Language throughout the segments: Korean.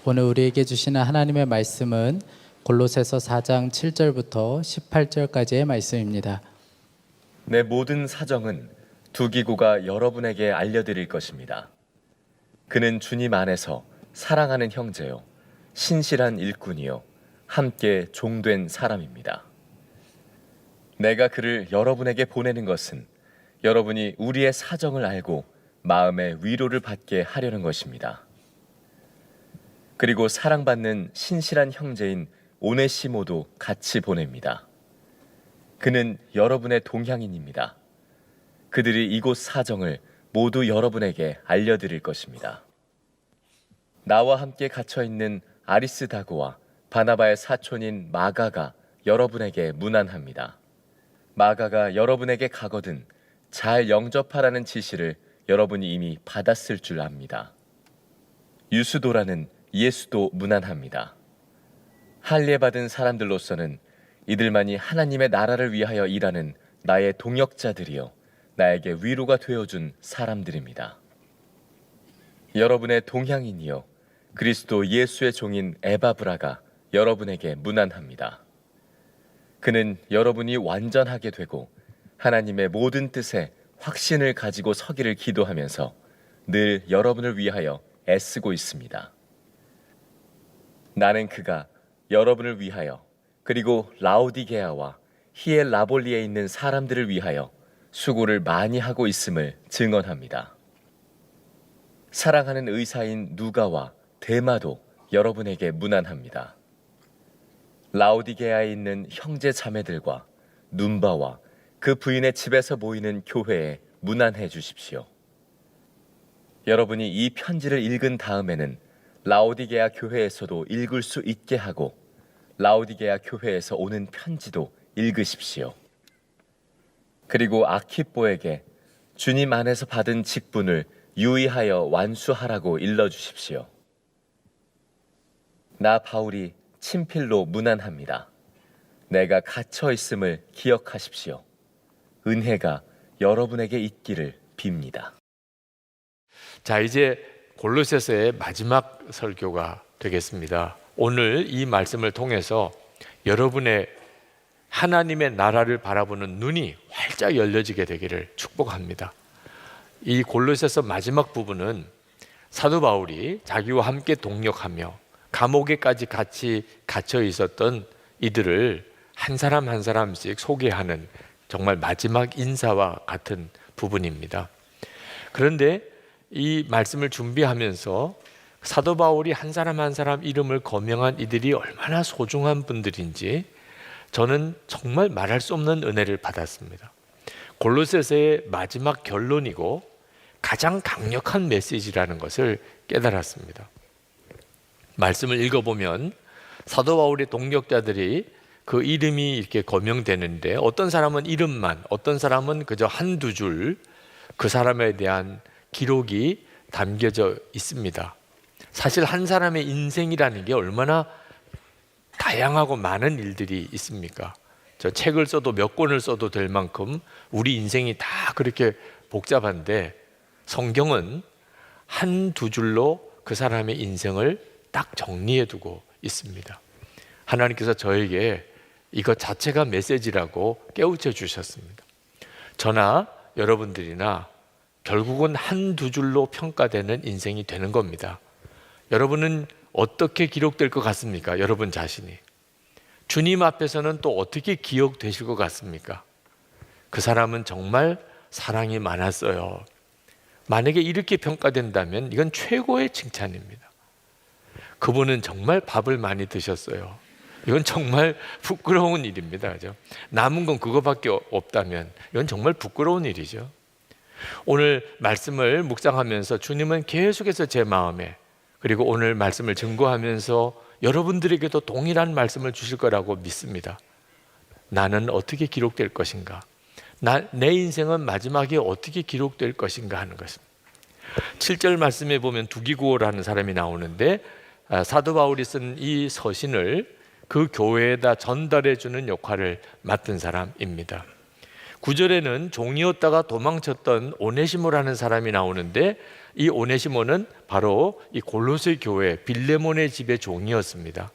오늘 우리에게 주시는 하나님의 말씀은 골로새서 4장 7절부터 18절까지의 말씀입니다. 내 모든 사정은 두기고가 여러분에게 알려드릴 것입니다. 그는 주님 안에서 사랑하는 형제요, 신실한 일꾼이요, 함께 종된 사람입니다. 내가 그를 여러분에게 보내는 것은 여러분이 우리의 사정을 알고 마음의 위로를 받게 하려는 것입니다. 그리고 사랑받는 신실한 형제인 오네시모도 같이 보냅니다. 그는 여러분의 동향인입니다. 그들이 이곳 사정을 모두 여러분에게 알려드릴 것입니다. 나와 함께 갇혀있는 아리스다고와 바나바의 사촌인 마가가 여러분에게 문안합니다. 마가가 여러분에게 가거든 잘 영접하라는 지시를 여러분이 이미 받았을 줄 압니다. 유스도라는 예수도 문안합니다. 할례받은 사람들로서는 이들만이 하나님의 나라를 위하여 일하는 나의 동역자들이요, 나에게 위로가 되어준 사람들입니다. 여러분의 동향인이요, 그리스도 예수의 종인 에바브라가 여러분에게 문안합니다. 그는 여러분이 완전하게 되고 하나님의 모든 뜻에 확신을 가지고 서기를 기도하면서 늘 여러분을 위하여 애쓰고 있습니다. 나는 그가 여러분을 위하여 그리고 라오디게아와 히엘라볼리에 있는 사람들을 위하여 수고를 많이 하고 있음을 증언합니다. 사랑하는 의사인 누가와 데마도 여러분에게 문안합니다. 라오디게아에 있는 형제 자매들과 눈바와 그 부인의 집에서 모이는 교회에 문안해 주십시오. 여러분이 이 편지를 읽은 다음에는 라오디게아 교회에서도 읽을 수 있게 하고 라오디게아 교회에서 오는 편지도 읽으십시오. 그리고 아키뽀에게 주님 안에서 받은 직분을 유의하여 완수하라고 일러주십시오. 나 바울이 친필로 문안합니다. 내가 갇혀 있음을 기억하십시오. 은혜가 여러분에게 있기를 빕니다. 자, 이제 골로새서의 마지막 설교가 되겠습니다. 오늘 이 말씀을 통해서 여러분의 하나님의 나라를 바라보는 눈이 활짝 열려지게 되기를 축복합니다. 이 골로새서 마지막 부분은 사도 바울이 자기와 함께 동역하며 감옥에까지 같이 갇혀 있었던 이들을 한 사람 한 사람씩 소개하는 정말 마지막 인사와 같은 부분입니다. 그런데 이 말씀을 준비하면서 사도 바울이 한 사람 한 사람 이름을 거명한 이들이 얼마나 소중한 분들인지 저는 정말 말할 수 없는 은혜를 받았습니다. 골로새서의 마지막 결론이고 가장 강력한 메시지라는 것을 깨달았습니다. 말씀을 읽어보면 사도 바울의 동역자들이 그 이름이 이렇게 거명되는데 어떤 사람은 이름만, 어떤 사람은 그저 한두 줄 그 사람에 대한 기록이 담겨져 있습니다. 사실 한 사람의 인생이라는 게 얼마나 다양하고 많은 일들이 있습니까? 저 책을 써도 몇 권을 써도 될 만큼 우리 인생이 다 그렇게 복잡한데 성경은 한두 줄로 그 사람의 인생을 딱 정리해 두고 있습니다. 하나님께서 저에게 이것 자체가 메시지라고 깨우쳐 주셨습니다. 저나 여러분들이나 결국은 한두 줄로 평가되는 인생이 되는 겁니다. 여러분은 어떻게 기록될 것 같습니까? 여러분 자신이. 주님 앞에서는 또 어떻게 기억되실 것 같습니까? 그 사람은 정말 사랑이 많았어요. 만약에 이렇게 평가된다면 이건 최고의 칭찬입니다. 그분은 정말 밥을 많이 드셨어요. 이건 정말 부끄러운 일입니다. 그죠? 남은 건 그거밖에 없다면 이건 정말 부끄러운 일이죠. 오늘 말씀을 묵상하면서 주님은 계속해서 제 마음에 그리고 오늘 말씀을 증거하면서 여러분들에게도 동일한 말씀을 주실 거라고 믿습니다. 나는 어떻게 기록될 것인가? 내 인생은 마지막에 어떻게 기록될 것인가 하는 것입니다. 7절 말씀에 보면 두기고라는 사람이 나오는데 사도 바울이 쓴 이 서신을 그 교회에다 전달해 주는 역할을 맡은 사람입니다. 9절에는 종이었다가 도망쳤던 오네시모라는 사람이 나오는데 이 오네시모는 바로 이 골로새 교회 빌레몬의 집의 종이었습니다.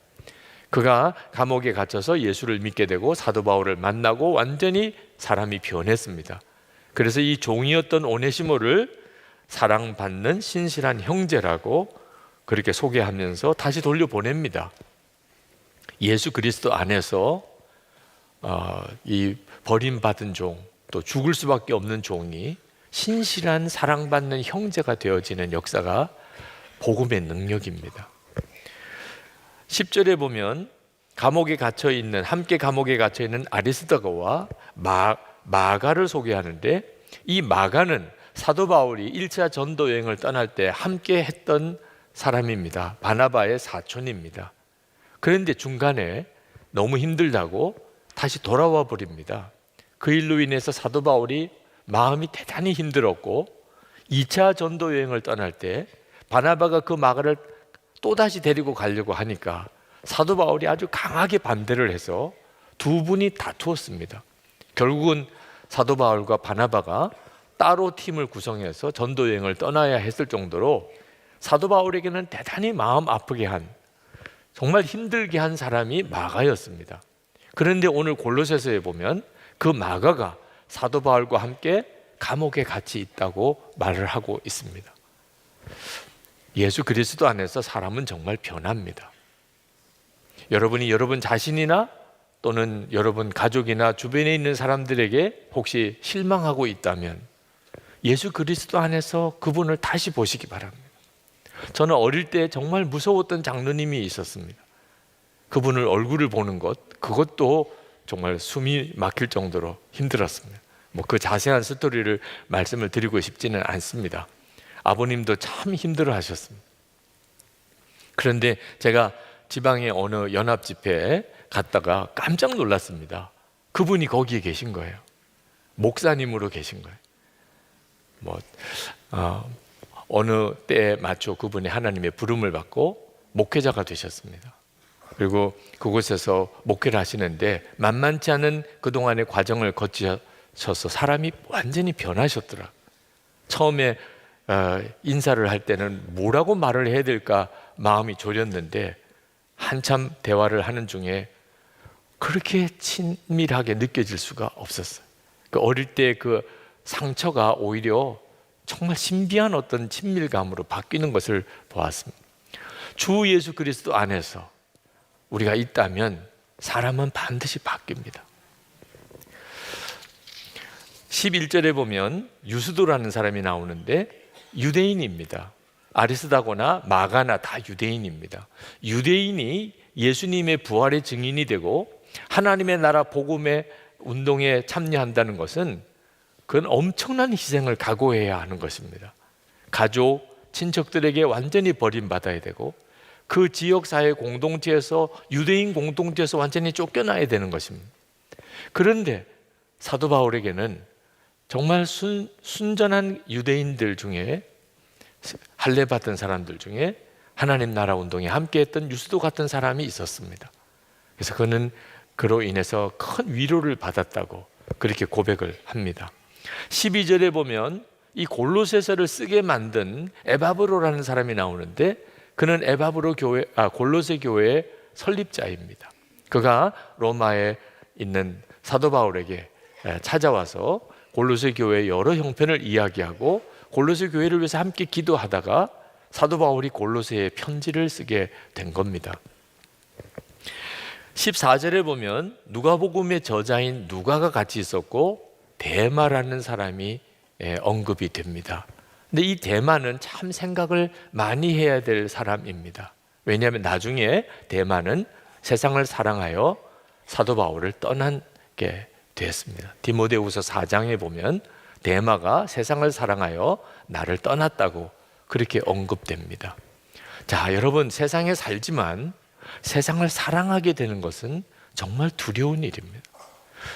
그가 감옥에 갇혀서 예수를 믿게 되고 사도 바울을 만나고 완전히 사람이 변했습니다. 그래서 이 종이었던 오네시모를 사랑받는 신실한 형제라고 그렇게 소개하면서 다시 돌려보냅니다. 예수 그리스도 안에서 이 버림받은 종, 또 죽을 수밖에 없는 종이 신실한 사랑받는 형제가 되어지는 역사가 복음의 능력입니다. 10절에 보면 함께 감옥에 갇혀 있는 아리스다고와 마가를 소개하는데, 이 마가는 사도 바울이 1차 전도 여행을 떠날 때 함께 했던 사람입니다. 바나바의 사촌입니다. 그런데 중간에 너무 힘들다고 다시 돌아와 버립니다. 그 일로 인해서 사도 바울이 마음이 대단히 힘들었고, 2차 전도 여행을 떠날 때 바나바가 그 마가를 또다시 데리고 가려고 하니까 사도 바울이 아주 강하게 반대를 해서 두 분이 다투었습니다. 결국은 사도 바울과 바나바가 따로 팀을 구성해서 전도 여행을 떠나야 했을 정도로 사도 바울에게는 대단히 마음 아프게 한, 정말 힘들게 한 사람이 마가였습니다. 그런데 오늘 골로새서에 보면 그 마가가 사도 바울과 함께 감옥에 같이 있다고 말을 하고 있습니다. 예수 그리스도 안에서 사람은 정말 변합니다. 여러분이 여러분 자신이나 또는 여러분 가족이나 주변에 있는 사람들에게 혹시 실망하고 있다면 예수 그리스도 안에서 그분을 다시 보시기 바랍니다. 저는 어릴 때 정말 무서웠던 장로님이 있었습니다. 그분을 얼굴을 보는 것, 그것도 정말 숨이 막힐 정도로 힘들었습니다. 그 자세한 스토리를 말씀을 드리고 싶지는 않습니다. 아버님도 참 힘들어 하셨습니다. 그런데 제가 지방의 어느 연합 집회에 갔다가 깜짝 놀랐습니다. 그분이 거기에 계신 거예요. 목사님으로 계신 거예요. 어느 때에 맞춰 그분이 하나님의 부름을 받고 목회자가 되셨습니다. 그리고 그곳에서 목회를 하시는데 만만치 않은 그동안의 과정을 거치셔서 사람이 완전히 변하셨더라. 처음에 인사를 할 때는 뭐라고 말을 해야 될까 마음이 졸였는데 한참 대화를 하는 중에 그렇게 친밀하게 느껴질 수가 없었어요. 그 어릴 때 그 상처가 오히려 정말 신비한 어떤 친밀감으로 바뀌는 것을 보았습니다. 주 예수 그리스도 안에서 우리가 있다면 사람은 반드시 바뀝니다. 11절에 보면 유스도라는 사람이 나오는데 유대인입니다. 아리스다고나 마가나 다 유대인입니다. 유대인이 예수님의 부활의 증인이 되고 하나님의 나라 복음의 운동에 참여한다는 것은 그건 엄청난 희생을 각오해야 하는 것입니다. 가족, 친척들에게 완전히 버림받아야 되고 그 지역사회 공동체에서 유대인 공동체에서 완전히 쫓겨나야 되는 것입니다. 그런데 사도 바울에게는 정말 순전한 유대인들 중에 할례받은 사람들 중에 하나님 나라 운동에 함께했던 유스도 같은 사람이 있었습니다. 그래서 그는 그로 인해서 큰 위로를 받았다고 그렇게 고백을 합니다. 12절에 보면 이 골로새서를 쓰게 만든 에바브로라는 사람이 나오는데 그는 골로새 교회의 설립자입니다. 그가 로마에 있는 사도 바울에게 찾아와서 골로새 교회의 여러 형편을 이야기하고 골로새 교회를 위해서 함께 기도하다가 사도 바울이 골로새에 편지를 쓰게 된 겁니다. 14절에 보면 누가복음의 저자인 누가가 같이 있었고 데마라는 사람이 언급이 됩니다. 근데 이 데마는 참 생각을 많이 해야 될 사람입니다. 왜냐하면 나중에 데마는 세상을 사랑하여 사도 바울을 떠나게 되었습니다. 디모데후서 4장에 보면 데마가 세상을 사랑하여 나를 떠났다고 그렇게 언급됩니다. 자, 여러분, 세상에 살지만 세상을 사랑하게 되는 것은 정말 두려운 일입니다.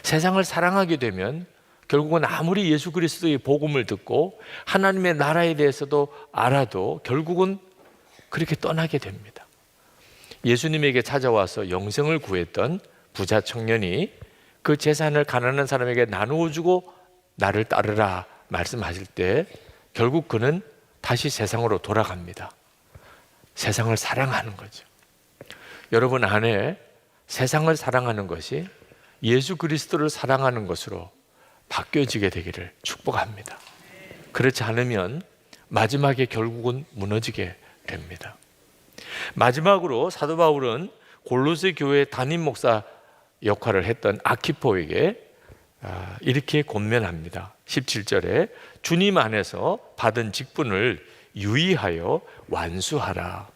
세상을 사랑하게 되면 결국은 아무리 예수 그리스도의 복음을 듣고 하나님의 나라에 대해서도 알아도 결국은 그렇게 떠나게 됩니다. 예수님에게 찾아와서 영생을 구했던 부자 청년이 그 재산을 가난한 사람에게 나누어 주고 나를 따르라 말씀하실 때 결국 그는 다시 세상으로 돌아갑니다. 세상을 사랑하는 거죠. 여러분 안에 세상을 사랑하는 것이 예수 그리스도를 사랑하는 것으로 바뀌어지게 되기를 축복합니다. 그렇지 않으면 마지막에 결국은 무너지게 됩니다. 마지막으로 사도 바울은 골로새 교회 담임 목사 역할을 했던 아키포에게 이렇게 권면합니다. 17절에 주님 안에서 받은 직분을 유의하여 완수하라.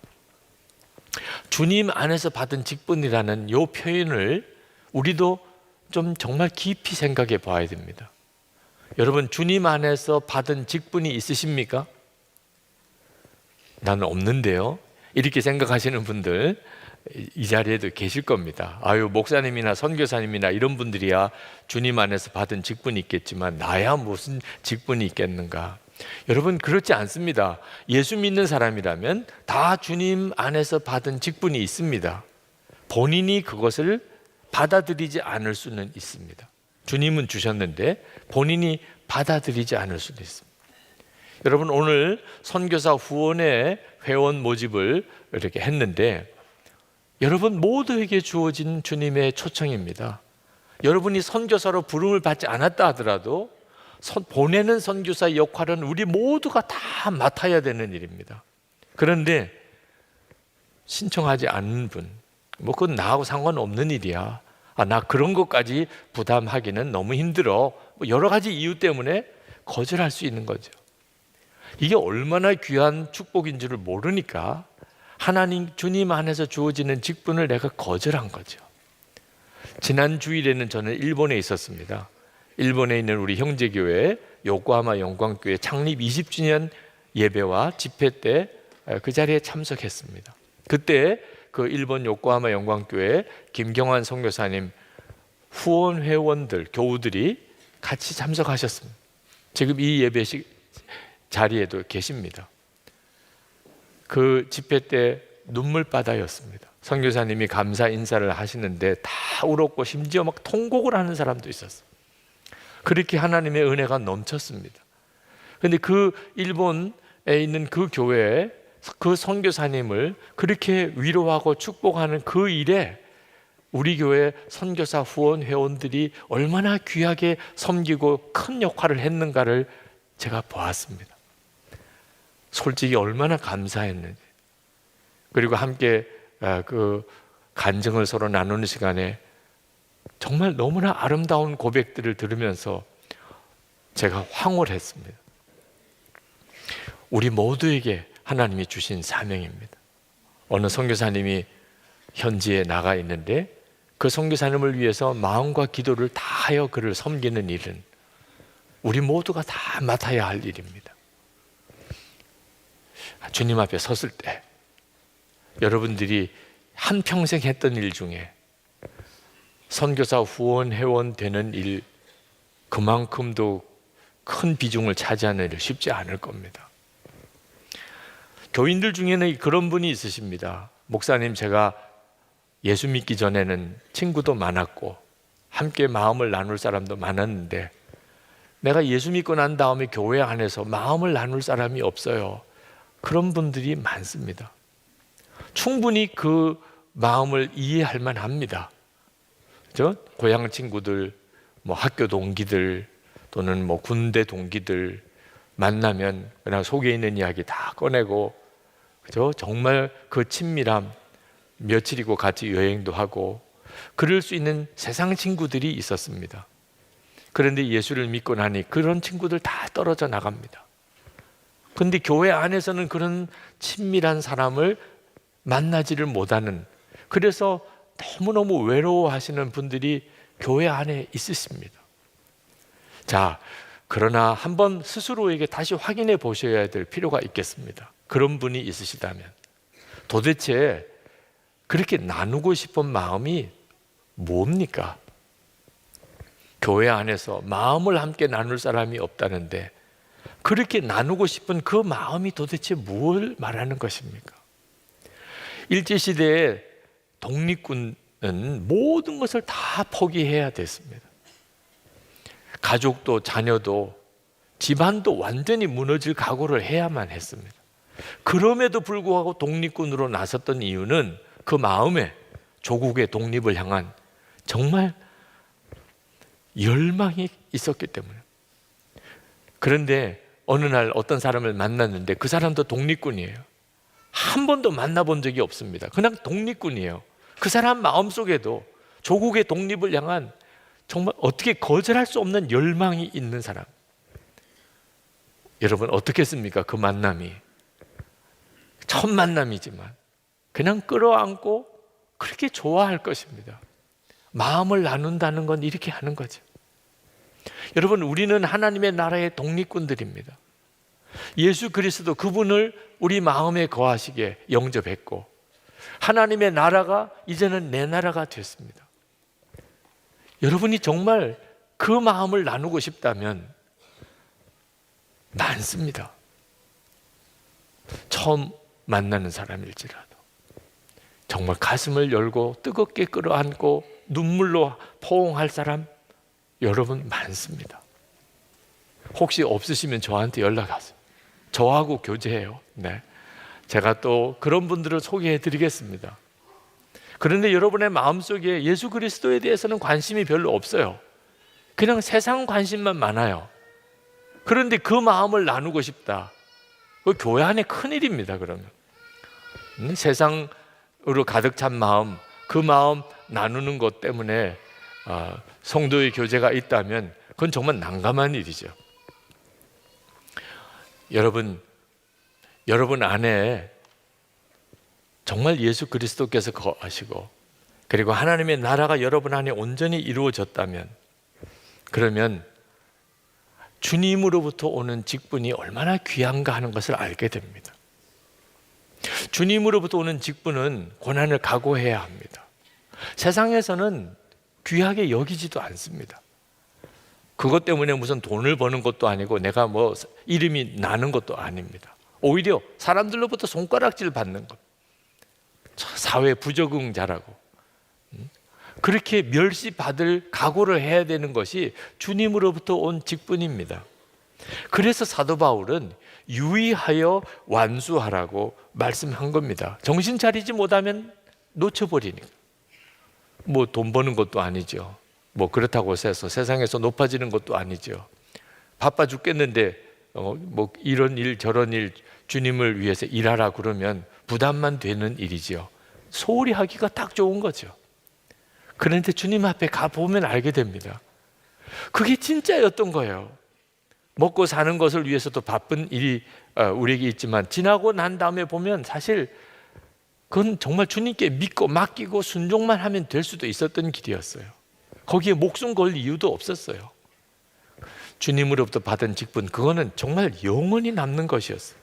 주님 안에서 받은 직분이라는 이 표현을 우리도 좀 정말 깊이 생각해 봐야 됩니다. 여러분, 주님 안에서 받은 직분이 있으십니까? 나는 없는데요. 이렇게 생각하시는 분들 이 자리에도 계실 겁니다. 아유, 목사님이나 선교사님이나 이런 분들이야 주님 안에서 받은 직분이 있겠지만 나야 무슨 직분이 있겠는가? 여러분, 그렇지 않습니다. 예수 믿는 사람이라면 다 주님 안에서 받은 직분이 있습니다. 본인이 그것을 받아들이지 않을 수는 있습니다. 주님은 주셨는데 본인이 받아들이지 않을 수도 있습니다. 여러분, 오늘 선교사 후원의 회원 모집을 이렇게 했는데 여러분 모두에게 주어진 주님의 초청입니다. 여러분이 선교사로 부름을 받지 않았다 하더라도 보내는 선교사 역할은 우리 모두가 다 맡아야 되는 일입니다. 그런데 신청하지 않는 분, 그건 나하고 상관없는 일이야. 나 그런 것까지 부담하기는 너무 힘들어. 여러 가지 이유 때문에 거절할 수 있는 거죠. 이게 얼마나 귀한 축복인 줄을 모르니까 하나님 주님 안에서 주어지는 직분을 내가 거절한 거죠. 지난 주일에는 저는 일본에 있었습니다. 일본에 있는 우리 형제교회 요코하마 영광교회 창립 20주년 예배와 집회 때 그 자리에 참석했습니다. 그때 그 일본 요코하마 영광교회 김경환 선교사님 후원 회원들 교우들이 같이 참석하셨습니다. 지금 이 예배 자리에도 계십니다. 그 집회 때 눈물바다였습니다. 선교사님이 감사 인사를 하시는데 다 울었고 심지어 막 통곡을 하는 사람도 있었어요. 그렇게 하나님의 은혜가 넘쳤습니다. 그런데 그 일본에 있는 그 교회에 그 선교사님을 그렇게 위로하고 축복하는 그 일에 우리 교회 선교사 후원 회원들이 얼마나 귀하게 섬기고 큰 역할을 했는가를 제가 보았습니다. 솔직히 얼마나 감사했는지. 그리고 함께 그 간증을 서로 나누는 시간에 정말 너무나 아름다운 고백들을 들으면서 제가 황홀했습니다. 우리 모두에게 하나님이 주신 사명입니다. 어느 선교사님이 현지에 나가 있는데 그 선교사님을 위해서 마음과 기도를 다하여 그를 섬기는 일은 우리 모두가 다 맡아야 할 일입니다. 주님 앞에 섰을 때 여러분들이 한평생 했던 일 중에 선교사 후원 회원 되는 일 그만큼도 큰 비중을 차지하는 일 쉽지 않을 겁니다. 교인들 중에는 그런 분이 있으십니다. 목사님, 제가 예수 믿기 전에는 친구도 많았고 함께 마음을 나눌 사람도 많았는데 내가 예수 믿고 난 다음에 교회 안에서 마음을 나눌 사람이 없어요. 그런 분들이 많습니다. 충분히 그 마음을 이해할 만합니다. 그렇죠? 고향 친구들, 학교 동기들 또는 군대 동기들 만나면 그냥 속에 있는 이야기 다 꺼내고, 그렇죠? 정말 그 친밀함, 며칠이고 같이 여행도 하고 그럴 수 있는 세상 친구들이 있었습니다. 그런데 예수를 믿고 나니 그런 친구들 다 떨어져 나갑니다. 그런데 교회 안에서는 그런 친밀한 사람을 만나지를 못하는, 그래서 너무너무 외로워하시는 분들이 교회 안에 있으십니다. 자, 그러나 한번 스스로에게 다시 확인해 보셔야 될 필요가 있겠습니다. 그런 분이 있으시다면 도대체 그렇게 나누고 싶은 마음이 뭡니까? 교회 안에서 마음을 함께 나눌 사람이 없다는데 그렇게 나누고 싶은 그 마음이 도대체 뭘 말하는 것입니까? 일제시대에 독립군은 모든 것을 다 포기해야 됐습니다. 가족도 자녀도 집안도 완전히 무너질 각오를 해야만 했습니다. 그럼에도 불구하고 독립군으로 나섰던 이유는 그 마음에 조국의 독립을 향한 정말 열망이 있었기 때문에. 그런데 어느 날 어떤 사람을 만났는데 그 사람도 독립군이에요. 한 번도 만나본 적이 없습니다. 그냥 독립군이에요. 그 사람 마음속에도 조국의 독립을 향한 정말 어떻게 거절할 수 없는 열망이 있는 사람. 여러분 어떻겠습니까? 그 만남이 첫 만남이지만 그냥 끌어안고 그렇게 좋아할 것입니다. 마음을 나눈다는 건 이렇게 하는 거죠. 여러분, 우리는 하나님의 나라의 독립군들입니다. 예수 그리스도 그분을 우리 마음에 거하시게 영접했고 하나님의 나라가 이제는 내 나라가 됐습니다. 여러분이 정말 그 마음을 나누고 싶다면 많습니다. 처음 만나는 사람일지라도 정말 가슴을 열고 뜨겁게 끌어안고 눈물로 포옹할 사람 여러분 많습니다. 혹시 없으시면 저한테 연락하세요. 저하고 교제해요. 네. 제가 또 그런 분들을 소개해 드리겠습니다. 그런데 여러분의 마음속에 예수 그리스도에 대해서는 관심이 별로 없어요. 그냥 세상 관심만 많아요. 그런데 그 마음을 나누고 싶다. 그 교회 안에 큰일입니다. 그러면 세상으로 가득 찬 마음, 그 마음 나누는 것 때문에 성도의 교제가 있다면 그건 정말 난감한 일이죠. 여러분 안에 정말 예수 그리스도께서 거하시고 그리고 하나님의 나라가 여러분 안에 온전히 이루어졌다면 그러면 주님으로부터 오는 직분이 얼마나 귀한가 하는 것을 알게 됩니다. 주님으로부터 오는 직분은 고난을 각오해야 합니다. 세상에서는 귀하게 여기지도 않습니다. 그것 때문에 무슨 돈을 버는 것도 아니고 내가 뭐 이름이 나는 것도 아닙니다. 오히려 사람들로부터 손가락질 받는 것, 사회 부적응자라고 그렇게 멸시받을 각오를 해야 되는 것이 주님으로부터 온 직분입니다. 그래서 사도 바울은 유의하여 완수하라고 말씀한 겁니다. 정신 차리지 못하면 놓쳐버리니까. 뭐 돈 버는 것도 아니죠. 뭐 그렇다고 해서 세상에서 높아지는 것도 아니죠. 바빠 죽겠는데 뭐 이런 일 저런 일 주님을 위해서 일하라 그러면 부담만 되는 일이죠. 소홀히 하기가 딱 좋은 거죠. 그런데 주님 앞에 가보면 알게 됩니다. 그게 진짜였던 거예요. 먹고 사는 것을 위해서도 바쁜 일이 우리에게 있지만 지나고 난 다음에 보면 사실 그건 정말 주님께 믿고 맡기고 순종만 하면 될 수도 있었던 길이었어요. 거기에 목숨 걸 이유도 없었어요. 주님으로부터 받은 직분, 그거는 정말 영원히 남는 것이었어요.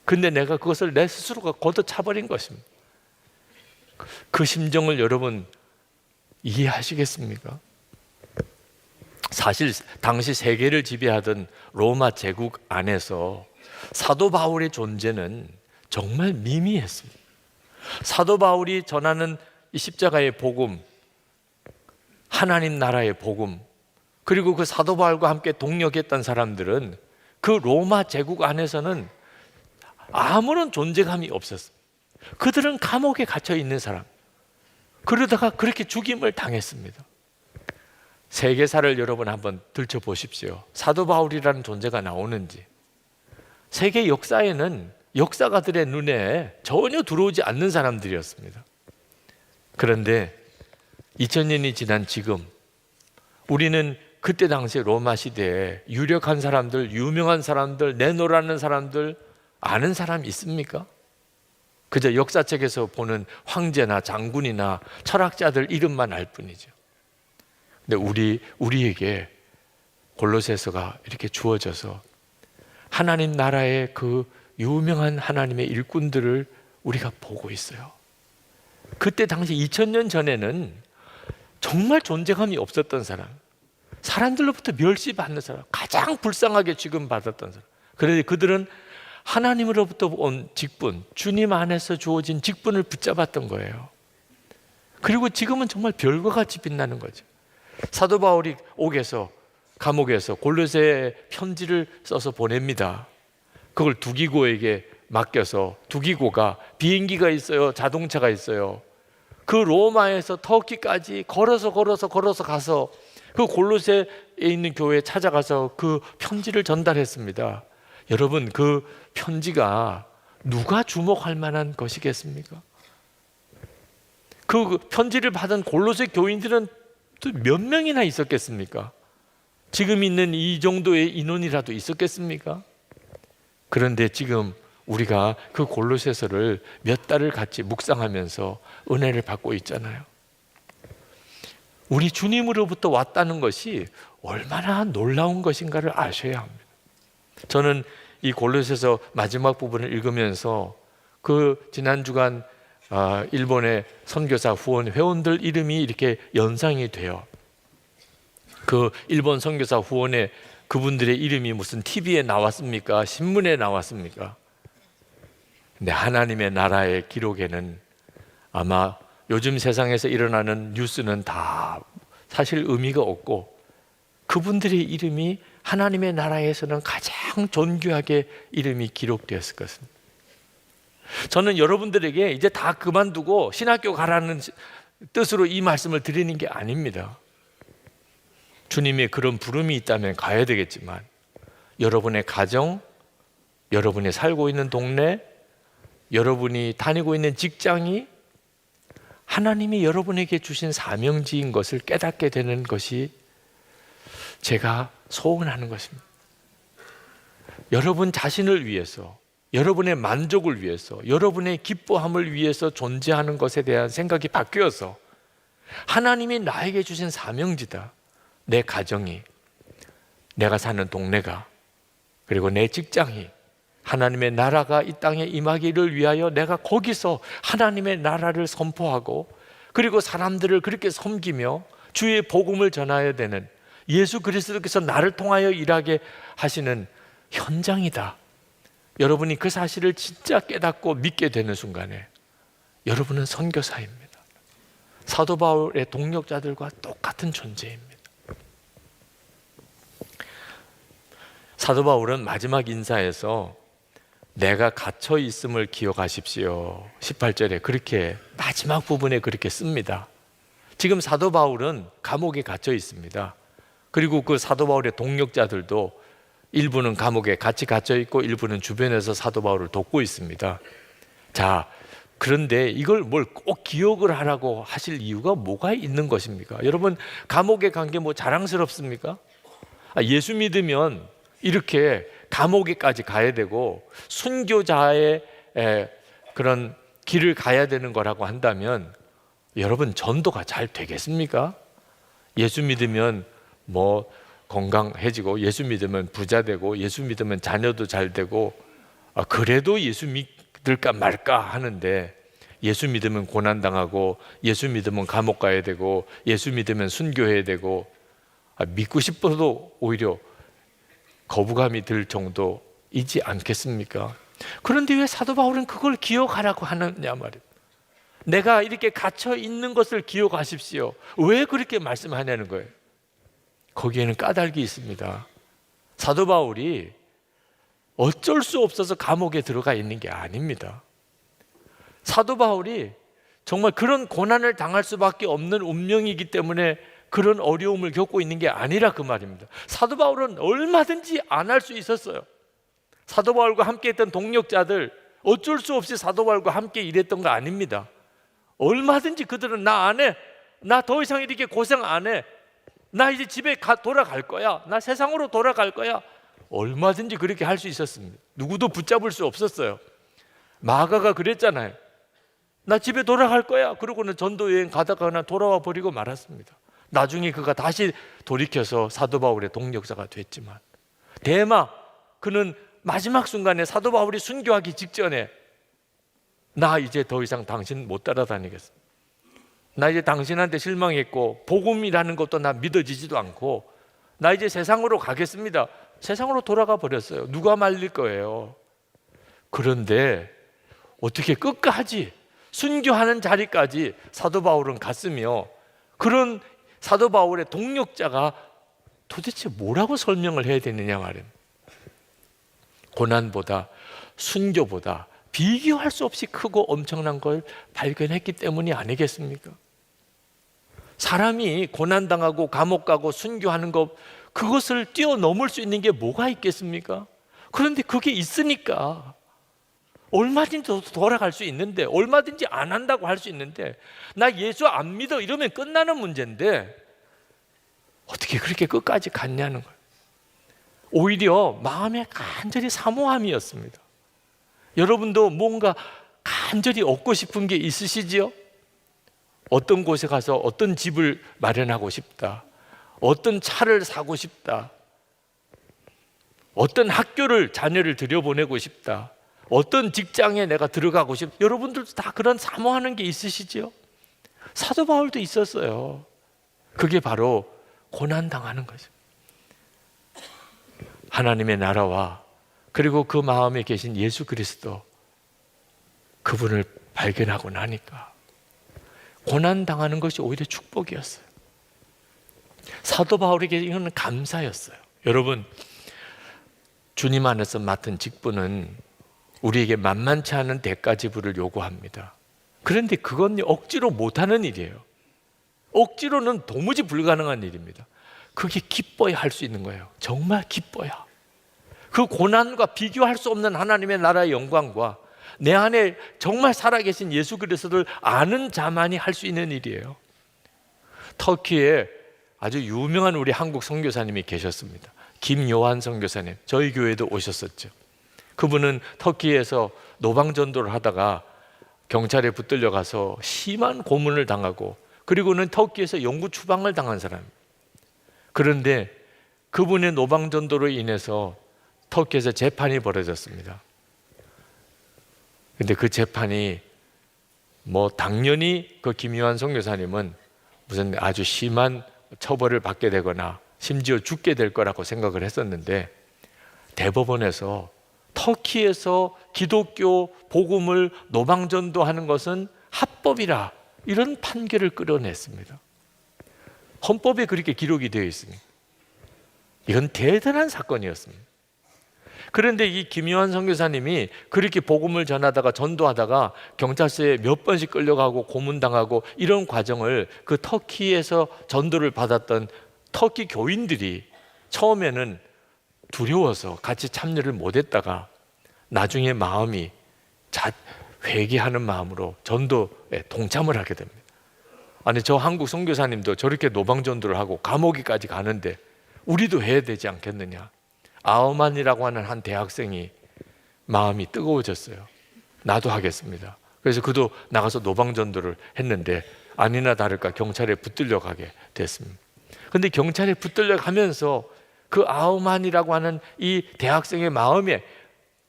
근데 내가 그것을 내 스스로가 걷어차버린 것입니다. 그 심정을 여러분 이해하시겠습니까? 사실 당시 세계를 지배하던 로마 제국 안에서 사도 바울의 존재는 정말 미미했습니다. 사도 바울이 전하는 이 십자가의 복음, 하나님 나라의 복음, 그리고 그 사도 바울과 함께 동역했던 사람들은 그 로마 제국 안에서는 아무런 존재감이 없었어요. 그들은 감옥에 갇혀 있는 사람, 그러다가 그렇게 죽임을 당했습니다. 세계사를 여러분 한번 들춰보십시오. 사도 바울이라는 존재가 나오는지. 세계 역사에는 역사가들의 눈에 전혀 들어오지 않는 사람들이었습니다. 그런데 2000년이 지난 지금 우리는 그때 당시 로마 시대에 유력한 사람들, 유명한 사람들, 내노라는 사람들 아는 사람 있습니까? 그저 역사책에서 보는 황제나 장군이나 철학자들 이름만 알 뿐이죠. 근데 우리에게 골로새서가 이렇게 주어져서 하나님 나라의 그 유명한 하나님의 일꾼들을 우리가 보고 있어요. 그때 당시 2000년 전에는 정말 존재감이 없었던 사람, 사람들로부터 멸시받는 사람, 가장 불쌍하게 취급받았던 사람. 그런데 그들은 하나님으로부터 온 직분, 주님 안에서 주어진 직분을 붙잡았던 거예요. 그리고 지금은 정말 별과 같이 빛나는 거죠. 사도 바울이 옥에서 감옥에서 골로새 편지를 써서 보냅니다. 그걸 두기고에게 맡겨서 두기고가 비행기가 있어요, 자동차가 있어요. 그 로마에서 터키까지 걸어서 가서 그 골로새에 있는 교회에 찾아가서 그 편지를 전달했습니다. 여러분, 그 편지가 누가 주목할 만한 것이겠습니까? 그 편지를 받은 골로새 교인들은 또 몇 명이나 있었겠습니까? 지금 있는 이 정도의 인원이라도 있었겠습니까? 그런데 지금 우리가 그 골로새서를 몇 달을 같이 묵상하면서 은혜를 받고 있잖아요. 우리 주님으로부터 왔다는 것이 얼마나 놀라운 것인가를 아셔야 합니다. 저는 이 골로새서 마지막 부분을 읽으면서 그 지난 주간 일본의 선교사 후원 회원들 이름이 이렇게 연상이 돼요. 그 일본 선교사 후원의 그분들의 이름이 무슨 TV에 나왔습니까? 신문에 나왔습니까? 근데 하나님의 나라의 기록에는 아마 요즘 세상에서 일어나는 뉴스는 다 사실 의미가 없고 그분들의 이름이 하나님의 나라에서는 가장 존귀하게 이름이 기록되었을 것입니다. 저는 여러분들에게 이제 다 그만두고 신학교 가라는 뜻으로 이 말씀을 드리는 게 아닙니다. 주님의 그런 부름이 있다면 가야 되겠지만 여러분의 가정, 여러분이 살고 있는 동네, 여러분이 다니고 있는 직장이 하나님이 여러분에게 주신 사명지인 것을 깨닫게 되는 것이 제가 소원하는 것입니다. 여러분 자신을 위해서, 여러분의 만족을 위해서, 여러분의 기뻐함을 위해서 존재하는 것에 대한 생각이 바뀌어서 하나님이 나에게 주신 사명지다. 내 가정이, 내가 사는 동네가, 그리고 내 직장이 하나님의 나라가 이 땅에 임하기를 위하여 내가 거기서 하나님의 나라를 선포하고 그리고 사람들을 그렇게 섬기며 주의 복음을 전해야 되는 예수 그리스도께서 나를 통하여 일하게 하시는 현장이다. 여러분이 그 사실을 진짜 깨닫고 믿게 되는 순간에 여러분은 선교사입니다. 사도 바울의 동력자들과 똑같은 존재입니다. 사도 바울은 마지막 인사에서 내가 갇혀 있음을 기억하십시오. 18절에 그렇게 마지막 부분에 그렇게 씁니다. 지금 사도 바울은 감옥에 갇혀 있습니다. 그리고 그 사도 바울의 동력자들도 일부는 감옥에 같이 갇혀 있고 일부는 주변에서 사도 바울을 돕고 있습니다. 자, 그런데 이걸 뭘 꼭 기억을 하라고 하실 이유가 뭐가 있는 것입니까? 여러분, 감옥에 간 게 뭐 자랑스럽습니까? 예수 믿으면 이렇게 감옥에까지 가야 되고 순교자의 그런 길을 가야 되는 거라고 한다면 여러분 전도가 잘 되겠습니까? 예수 믿으면 뭐 건강해지고 예수 믿으면 부자 되고 예수 믿으면 자녀도 잘 되고 그래도 예수 믿을까 말까 하는데 예수 믿으면 고난당하고 예수 믿으면 감옥 가야 되고 예수 믿으면 순교해야 되고 믿고 싶어도 오히려 거부감이 들 정도이지 않겠습니까? 그런데 왜 사도 바울은 그걸 기억하라고 하느냐 말이에요. 내가 이렇게 갇혀 있는 것을 기억하십시오. 왜 그렇게 말씀하냐는 거예요. 거기에는 까닭이 있습니다. 사도 바울이 어쩔 수 없어서 감옥에 들어가 있는 게 아닙니다. 사도 바울이 정말 그런 고난을 당할 수밖에 없는 운명이기 때문에 그런 어려움을 겪고 있는 게 아니라 그 말입니다. 사도 바울은 얼마든지 안 할 수 있었어요. 사도 바울과 함께 했던 동력자들 어쩔 수 없이 사도 바울과 함께 일했던 거 아닙니다. 얼마든지 그들은 나 안 해, 나 더 이상 이렇게 고생 안 해, 나 이제 집에 돌아갈 거야, 나 세상으로 돌아갈 거야, 얼마든지 그렇게 할 수 있었습니다. 누구도 붙잡을 수 없었어요. 마가가 그랬잖아요. 나 집에 돌아갈 거야. 그러고는 전도 여행 가다가 돌아와 버리고 말았습니다. 나중에 그가 다시 돌이켜서 사도 바울의 동력자가 됐지만 데마, 그는 마지막 순간에 사도 바울이 순교하기 직전에 나 이제 더 이상 당신 못 따라다니겠어, 나 이제 당신한테 실망했고 복음이라는 것도 나 믿어지지도 않고 나 이제 세상으로 가겠습니다. 세상으로 돌아가 버렸어요. 누가 말릴 거예요. 그런데 어떻게 끝까지 순교하는 자리까지 사도 바울은 갔으며 그런 사도 바울의 동력자가 도대체 뭐라고 설명을 해야 되느냐 말입니다. 고난보다 순교보다 비교할 수 없이 크고 엄청난 걸 발견했기 때문이 아니겠습니까? 사람이 고난당하고 감옥 가고 순교하는 것, 그것을 뛰어넘을 수 있는 게 뭐가 있겠습니까? 그런데 그게 있으니까 얼마든지 돌아갈 수 있는데, 얼마든지 안 한다고 할 수 있는데, 나 예수 안 믿어 이러면 끝나는 문제인데 어떻게 그렇게 끝까지 갔냐는 거예요. 오히려 마음에 간절히 사모함이었습니다. 여러분도 뭔가 간절히 얻고 싶은 게 있으시지요? 어떤 곳에 가서 어떤 집을 마련하고 싶다, 어떤 차를 사고 싶다, 어떤 학교를 자녀를 들여보내고 싶다, 어떤 직장에 내가 들어가고 싶다. 여러분들도 다 그런 사모하는 게 있으시죠? 사도 바울도 있었어요. 그게 바로 고난당하는 거죠. 하나님의 나라와 그리고 그 마음에 계신 예수 그리스도, 그분을 발견하고 나니까 고난당하는 것이 오히려 축복이었어요. 사도 바울에게 이거는 감사였어요. 여러분, 주님 안에서 맡은 직분은 우리에게 만만치 않은 대가 지불을 요구합니다. 그런데 그건 억지로 못하는 일이에요. 억지로는 도무지 불가능한 일입니다. 그게 기뻐야 할 수 있는 거예요. 정말 기뻐야. 그 고난과 비교할 수 없는 하나님의 나라의 영광과 내 안에 정말 살아계신 예수 그리스도를 아는 자만이 할 수 있는 일이에요. 터키에 아주 유명한 우리 한국 선교사님이 계셨습니다. 김요한 선교사님, 저희 교회도 오셨었죠. 그분은 터키에서 노방전도를 하다가 경찰에 붙들려 가서 심한 고문을 당하고, 그리고는 터키에서 영구 추방을 당한 사람입니다. 그런데 그분의 노방전도로 인해서 터키에서 재판이 벌어졌습니다. 근데 그 재판이 당연히 그 김요한 선교사님은 무슨 아주 심한 처벌을 받게 되거나 심지어 죽게 될 거라고 생각을 했었는데, 대법원에서 터키에서 기독교 복음을 노방전도하는 것은 합법이라, 이런 판결을 끌어냈습니다. 헌법에 그렇게 기록이 되어 있습니다. 이건 대단한 사건이었습니다. 그런데 이 김요한 선교사님이 그렇게 복음을 전하다가 전도하다가 경찰서에 몇 번씩 끌려가고 고문당하고 이런 과정을 그 터키에서 전도를 받았던 터키 교인들이 처음에는 두려워서 같이 참여를 못했다가 나중에 마음이 회개하는 마음으로 전도에 동참을 하게 됩니다. 아니, 저 한국 선교사님도 저렇게 노방전도를 하고 감옥에까지 가는데 우리도 해야 되지 않겠느냐. 아우만이라고 하는 한 대학생이 마음이 뜨거워졌어요. 나도 하겠습니다. 그래서 그도 나가서 노방전도를 했는데 아니나 다를까 경찰에 붙들려 가게 됐습니다. 그런데 경찰에 붙들려 가면서 그 아우만이라고 하는 이 대학생의 마음에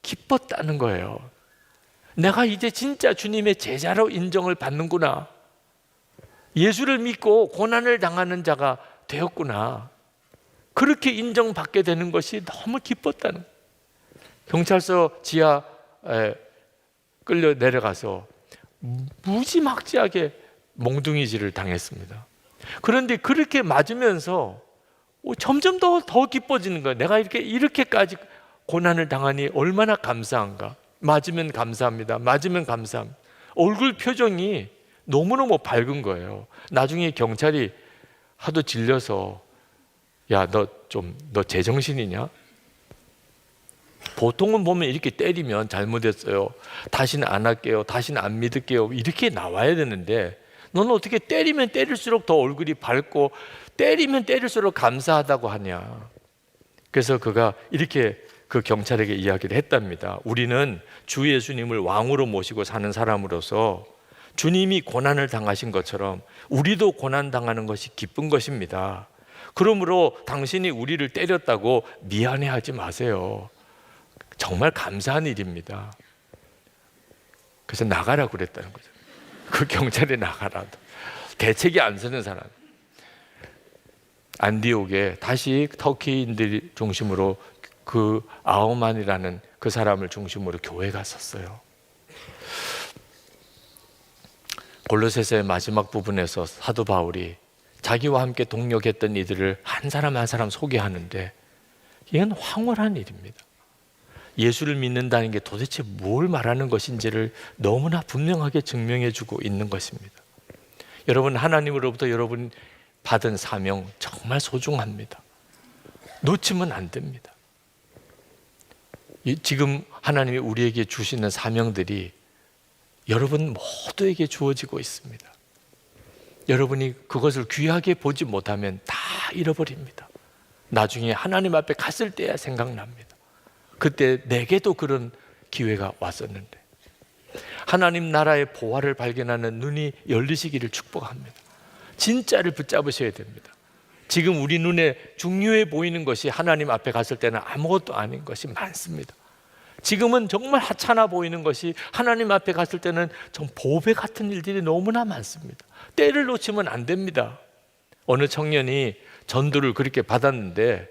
기뻤다는 거예요. 내가 이제 진짜 주님의 제자로 인정을 받는구나. 예수를 믿고 고난을 당하는 자가 되었구나. 그렇게 인정받게 되는 것이 너무 기뻤다는 거예요. 경찰서 지하에 끌려 내려가서 무지막지하게 몽둥이질을 당했습니다. 그런데 그렇게 맞으면서 점점 더 기뻐지는 거예요. 내가 이렇게까지 고난을 당하니 얼마나 감사한가. 맞으면 감사합니다. 맞으면 감사합니다. 얼굴 표정이 너무너무 밝은 거예요. 나중에 경찰이 하도 질려서, 야, 너 제정신이냐? 보통은 보면 이렇게 때리면 잘못했어요, 다시는 안 할게요, 다시는 안 믿을게요, 이렇게 나와야 되는데 너는 어떻게 때리면 때릴수록 더 얼굴이 밝고 때리면 때릴수록 감사하다고 하냐. 그래서 그가 이렇게 그 경찰에게 이야기를 했답니다. 우리는 주 예수님을 왕으로 모시고 사는 사람으로서 주님이 고난을 당하신 것처럼 우리도 고난 당하는 것이 기쁜 것입니다. 그러므로 당신이 우리를 때렸다고 미안해하지 마세요. 정말 감사한 일입니다. 그래서 나가라고 그랬다는 거죠. 그 경찰에 나가라도. 대책이 안 서는 사람. 안디옥에 다시 터키인들 중심으로 그 아우만이라는 그 사람을 중심으로 교회가 섰어요. 골로새서의 마지막 부분에서 사도 바울이 자기와 함께 동역했던 이들을 한 사람 한 사람 소개하는데 이건 황홀한 일입니다. 예수를 믿는다는 게 도대체 뭘 말하는 것인지를 너무나 분명하게 증명해 주고 있는 것입니다. 여러분, 하나님으로부터 여러분 받은 사명 정말 소중합니다. 놓치면 안 됩니다. 지금 하나님이 우리에게 주시는 사명들이 여러분 모두에게 주어지고 있습니다. 여러분이 그것을 귀하게 보지 못하면 다 잃어버립니다. 나중에 하나님 앞에 갔을 때야 생각납니다. 그때 내게도 그런 기회가 왔었는데. 하나님 나라의 보화를 발견하는 눈이 열리시기를 축복합니다. 진짜를 붙잡으셔야 됩니다. 지금 우리 눈에 중요해 보이는 것이 하나님 앞에 갔을 때는 아무것도 아닌 것이 많습니다. 지금은 정말 하찮아 보이는 것이 하나님 앞에 갔을 때는 좀 보배 같은 일들이 너무나 많습니다. 때를 놓치면 안 됩니다. 어느 청년이 전도를 그렇게 받았는데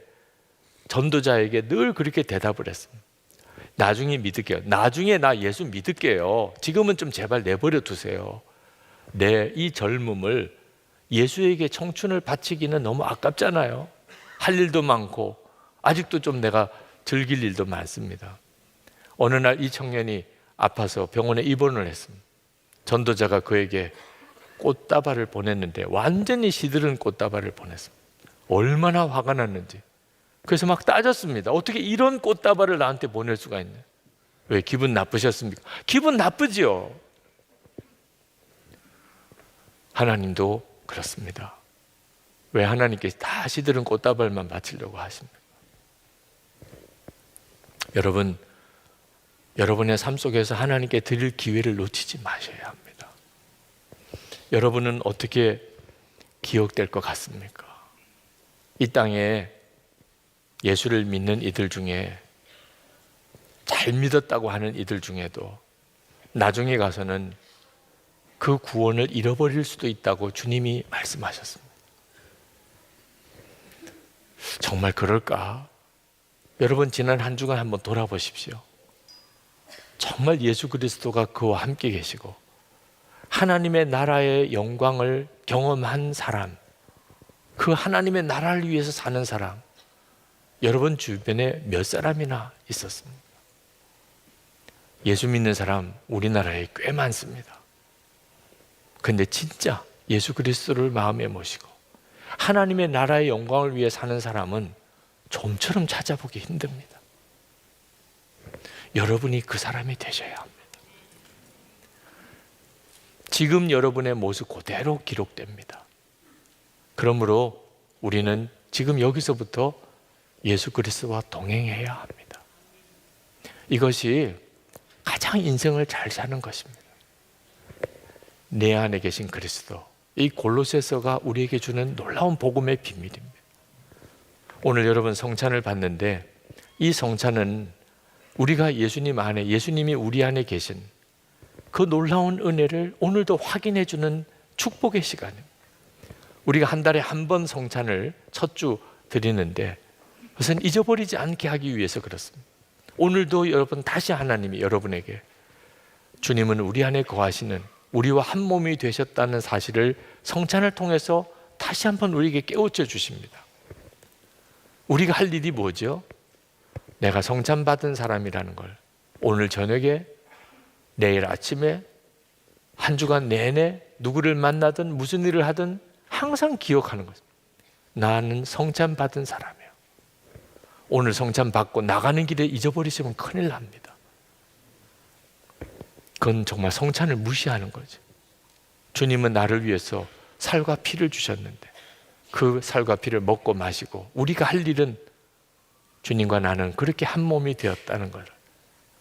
전도자에게 늘 그렇게 대답을 했습니다. 나중에 믿을게요. 나중에 나 예수 믿을게요. 지금은 좀 제발 내버려 두세요. 내 이 젊음을 예수에게 청춘을 바치기는 너무 아깝잖아요. 할 일도 많고 아직도 좀 내가 즐길 일도 많습니다. 어느 날 이 청년이 아파서 병원에 입원을 했습니다. 전도자가 그에게 꽃다발을 보냈는데 완전히 시들은 꽃다발을 보냈습니다. 얼마나 화가 났는지. 그래서 막 따졌습니다. 어떻게 이런 꽃다발을 나한테 보낼 수가 있냐? 왜 기분 나쁘셨습니까? 기분 나쁘지요. 하나님도 그렇습니다. 왜 하나님께 다 시들은 꽃다발만 바치려고 하십니까? 여러분, 여러분의 삶 속에서 하나님께 드릴 기회를 놓치지 마셔야 합니다. 여러분은 어떻게 기억될 것 같습니까? 이 땅에 예수를 믿는 이들 중에 잘 믿었다고 하는 이들 중에도 나중에 가서는 그 구원을 잃어버릴 수도 있다고 주님이 말씀하셨습니다. 정말 그럴까? 여러분, 지난 한 주간 한번 돌아보십시오. 정말 예수 그리스도가 그와 함께 계시고 하나님의 나라의 영광을 경험한 사람, 그 하나님의 나라를 위해서 사는 사람, 여러분 주변에 몇 사람이나 있었습니까? 예수 믿는 사람 우리나라에 꽤 많습니다. 근데 진짜 예수 그리스도를 마음에 모시고 하나님의 나라의 영광을 위해 사는 사람은 좀처럼 찾아보기 힘듭니다. 여러분이 그 사람이 되셔야 합니다. 지금 여러분의 모습 그대로 기록됩니다. 그러므로 우리는 지금 여기서부터 예수 그리스도와 동행해야 합니다. 이것이 가장 인생을 잘 사는 것입니다. 내 안에 계신 그리스도, 이 골로새서가 우리에게 주는 놀라운 복음의 비밀입니다. 오늘 여러분 성찬을 받는데 이 성찬은 우리가 예수님 안에, 예수님이 우리 안에 계신 그 놀라운 은혜를 오늘도 확인해 주는 축복의 시간입니다. 우리가 한 달에 한 번 성찬을 첫 주 드리는데 그것은 잊어버리지 않게 하기 위해서 그렇습니다. 오늘도 여러분 다시 하나님이 여러분에게 주님은 우리 안에 거하시는, 우리와 한 몸이 되셨다는 사실을 성찬을 통해서 다시 한번 우리에게 깨우쳐 주십니다. 우리가 할 일이 뭐죠? 내가 성찬 받은 사람이라는 걸 오늘 저녁에, 내일 아침에, 한 주간 내내 누구를 만나든 무슨 일을 하든 항상 기억하는 거죠. 나는 성찬 받은 사람이에요. 오늘 성찬 받고 나가는 길에 잊어버리시면 큰일 납니다. 그건 정말 성찬을 무시하는 거죠. 주님은 나를 위해서 살과 피를 주셨는데 그 살과 피를 먹고 마시고 우리가 할 일은 주님과 나는 그렇게 한 몸이 되었다는 걸,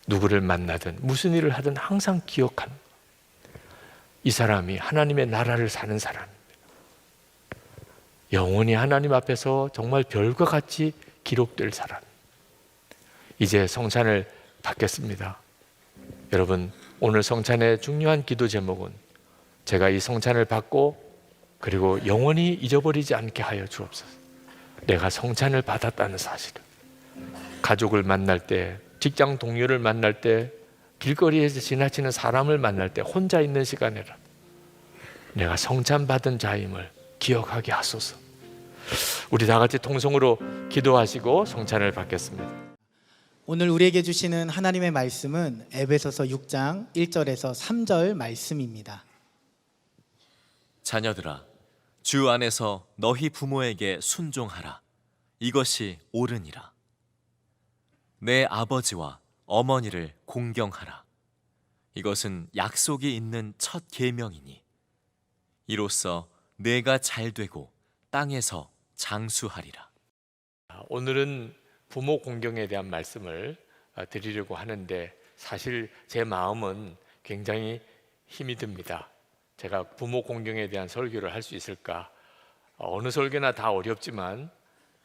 누구를 만나든 무슨 일을 하든 항상 기억하는 것. 이 사람이 하나님의 나라를 사는 사람입니다. 영원히 하나님 앞에서 정말 별과 같이 기록될 사람. 이제 성찬을 받겠습니다. 여러분, 오늘 성찬의 중요한 기도 제목은 제가 이 성찬을 받고 그리고 영원히 잊어버리지 않게 하여 주옵소서. 내가 성찬을 받았다는 사실을, 가족을 만날 때, 직장 동료를 만날 때, 길거리에서 지나치는 사람을 만날 때, 혼자 있는 시간에라도 내가 성찬 받은 자임을 기억하게 하소서. 우리 다 같이 통성으로 기도하시고 성찬을 받겠습니다. 오늘 우리에게 주시는 하나님의 말씀은 에베소서 6장 1절에서 3절 말씀입니다. 자녀들아, 주 안에서 너희 부모에게 순종하라. 이것이 옳으니라. 내 아버지와 어머니를 공경하라. 이것은 약속이 있는 첫 계명이니 이로써 내가 잘되고 땅에서 장수하리라. 오늘은 부모 공경에 대한 말씀을 드리려고 하는데 사실 제 마음은 굉장히 힘이 듭니다. 제가 부모 공경에 대한 설교를 할 수 있을까? 어느 설교나 다 어렵지만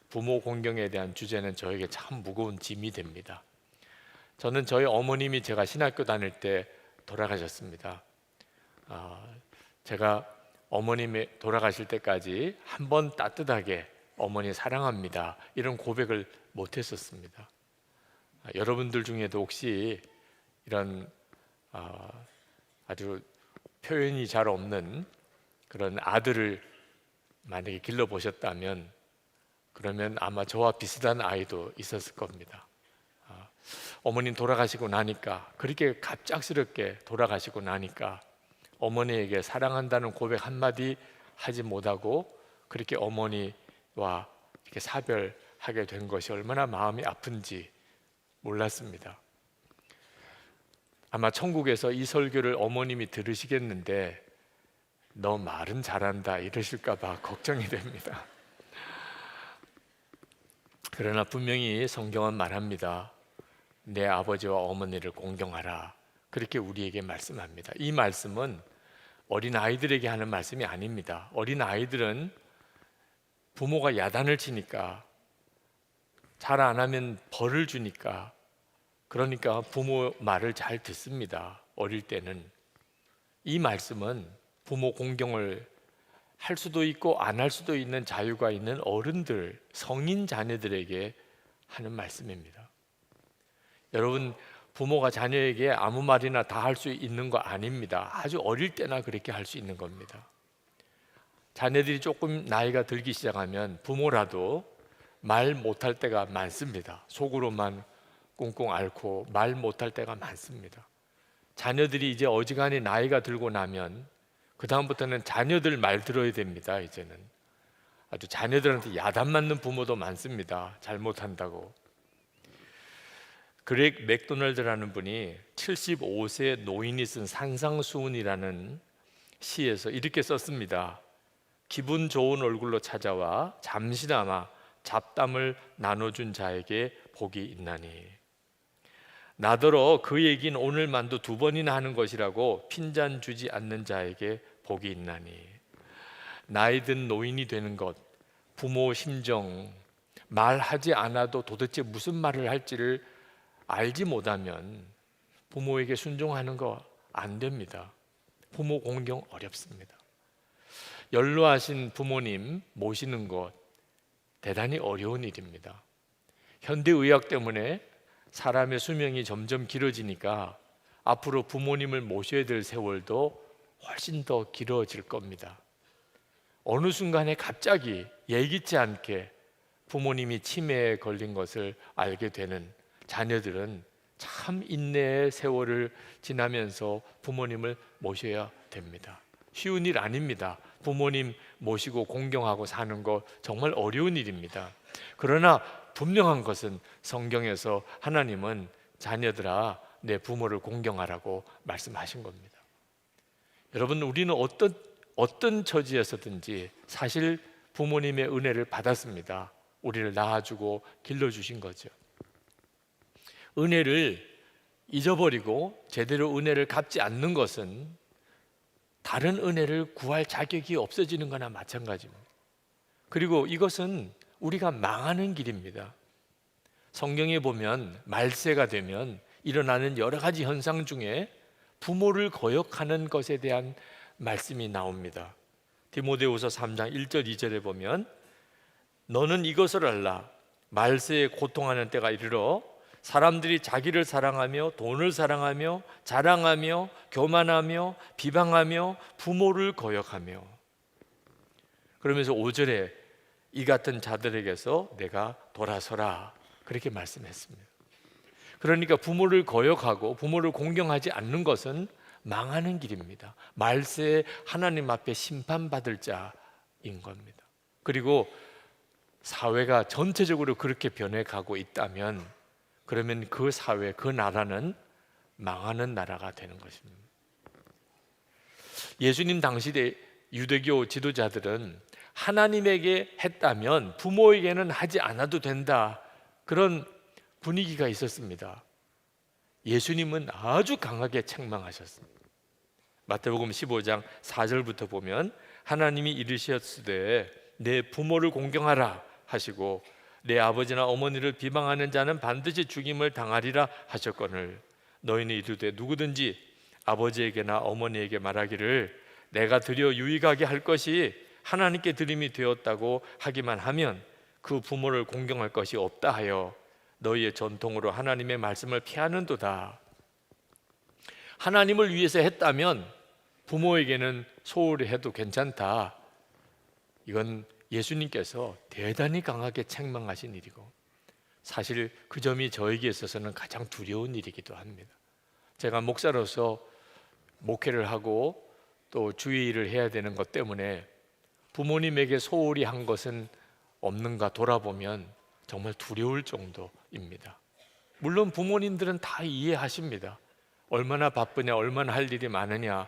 부모 공경에 대한 주제는 저에게 참 무거운 짐이 됩니다. 저는 저희 어머님이 제가 신학교 다닐 때 돌아가셨습니다. 제가 어머님이 돌아가실 때까지 한 번 따뜻하게 어머니 사랑합니다 이런 고백을 못했었습니다. 여러분들 중에도 혹시 이런 아주 표현이 잘 없는 그런 아들을 만약에 길러보셨다면 그러면 아마 저와 비슷한 아이도 있었을 겁니다. 어머님 돌아가시고 나니까, 그렇게 갑작스럽게 돌아가시고 나니까 어머니에게 사랑한다는 고백 한마디 하지 못하고 그렇게 어머니와 이렇게 사별하게 된 것이 얼마나 마음이 아픈지 몰랐습니다. 아마 천국에서 이 설교를 어머님이 들으시겠는데 너 말은 잘한다 이러실까 봐 걱정이 됩니다. 그러나 분명히 성경은 말합니다. 내 아버지와 어머니를 공경하라. 그렇게 우리에게 말씀합니다. 이 말씀은 어린 아이들에게 하는 말씀이 아닙니다. 어린 아이들은 부모가 야단을 치니까, 잘 안 하면 벌을 주니까, 그러니까 부모 말을 잘 듣습니다. 어릴 때는. 이 말씀은 부모 공경을 할 수도 있고 안 할 수도 있는 자유가 있는 어른들, 성인 자녀들에게 하는 말씀입니다. 여러분, 부모가 자녀에게 아무 말이나 다 할 수 있는 거 아닙니다. 아주 어릴 때나 그렇게 할 수 있는 겁니다. 자녀들이 조금 나이가 들기 시작하면 부모라도 말 못할 때가 많습니다. 속으로만 꽁꽁 앓고 말 못할 때가 많습니다. 자녀들이 이제 어지간히 나이가 들고 나면 그 다음부터는 자녀들 말 들어야 됩니다. 이제는 아주 자녀들한테 야단 맞는 부모도 많습니다. 잘못한다고. 그렉 맥도널드라는 분이 75세 노인이 쓴 산상수훈이라는 시에서 이렇게 썼습니다. 기분 좋은 얼굴로 찾아와 잠시나마 잡담을 나눠준 자에게 복이 있나니, 나더러 그 얘기는 오늘만도 2번이나 하는 것이라고 핀잔 주지 않는 자에게 복이 있나니. 나이 든 노인이 되는 것, 부모 심정, 말하지 않아도 도대체 무슨 말을 할지를 알지 못하면 부모에게 순종하는 거 안 됩니다. 부모 공경 어렵습니다. 연로하신 부모님 모시는 것 대단히 어려운 일입니다. 현대의학 때문에 사람의 수명이 점점 길어지니까 앞으로 부모님을 모셔야 될 세월도 훨씬 더 길어질 겁니다. 어느 순간에 갑자기 예기치 않게 부모님이 치매에 걸린 것을 알게 되는 자녀들은 참 인내의 세월을 지나면서 부모님을 모셔야 됩니다. 쉬운 일 아닙니다. 부모님 모시고 공경하고 사는 거 정말 어려운 일입니다. 그러나 분명한 것은 성경에서 하나님은 자녀들아 내 부모를 공경하라고 말씀하신 겁니다. 여러분, 우리는 어떤 처지에서든지 사실 부모님의 은혜를 받았습니다. 우리를 낳아주고 길러주신 거죠. 은혜를 잊어버리고 제대로 은혜를 갚지 않는 것은 다른 은혜를 구할 자격이 없어지는 거나 마찬가지입니다. 그리고 이것은 우리가 망하는 길입니다. 성경에 보면 말세가 되면 일어나는 여러 가지 현상 중에 부모를 거역하는 것에 대한 말씀이 나옵니다. 디모데후서 3장 1절 2절에 보면 너는 이것을 알라. 말세에 고통하는 때가 이르러 사람들이 자기를 사랑하며 돈을 사랑하며 자랑하며 교만하며 비방하며 부모를 거역하며. 그러면서 5절에 이 같은 자들에게서 내가 돌아서라 그렇게 말씀했습니다. 그러니까 부모를 거역하고 부모를 공경하지 않는 것은 망하는 길입니다. 말세에 하나님 앞에 심판받을 자인 겁니다. 그리고 사회가 전체적으로 그렇게 변해가고 있다면 그러면 그 사회, 그 나라는 망하는 나라가 되는 것입니다. 예수님 당시의 유대교 지도자들은 하나님에게 했다면 부모에게는 하지 않아도 된다, 그런 분위기가 있었습니다. 예수님은 아주 강하게 책망하셨습니다. 마태복음 15장 4절부터 보면 하나님이 이르셨으되 내 부모를 공경하라 하시고 내 아버지나 어머니를 비방하는 자는 반드시 죽임을 당하리라 하셨거늘 너희는 이르되 누구든지 아버지에게나 어머니에게 말하기를 내가 드려 유익하게 할 것이 하나님께 드림이 되었다고 하기만 하면 그 부모를 공경할 것이 없다 하여 너희의 전통으로 하나님의 말씀을 피하는도다. 하나님을 위해서 했다면 부모에게는 소홀히 해도 괜찮다. 이건 예수님께서 대단히 강하게 책망하신 일이고 사실 그 점이 저에게 있어서는 가장 두려운 일이기도 합니다. 제가 목사로서 목회를 하고 또 주의 일을 해야 되는 것 때문에 부모님에게 소홀히 한 것은 없는가 돌아보면 정말 두려울 정도입니다. 물론 부모님들은 다 이해하십니다. 얼마나 바쁘냐, 얼마나 할 일이 많으냐,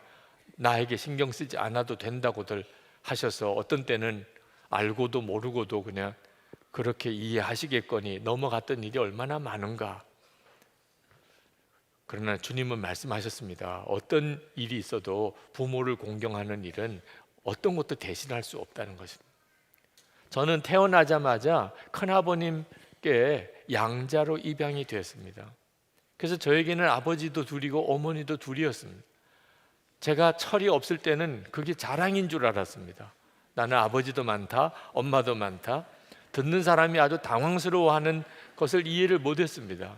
나에게 신경 쓰지 않아도 된다고들 하셔서 어떤 때는 알고도 모르고도 그냥 그렇게 이해하시겠거니 넘어갔던 일이 얼마나 많은가. 그러나 주님은 말씀하셨습니다. 어떤 일이 있어도 부모를 공경하는 일은 어떤 것도 대신할 수 없다는 것입니다. 저는 태어나자마자 큰아버님께 양자로 입양이 되었습니다. 그래서 저에게는 아버지도 둘이고 어머니도 둘이었습니다. 제가 철이 없을 때는 그게 자랑인 줄 알았습니다. 나는 아버지도 많다, 엄마도 많다. 듣는 사람이 아주 당황스러워하는 것을 이해를 못했습니다.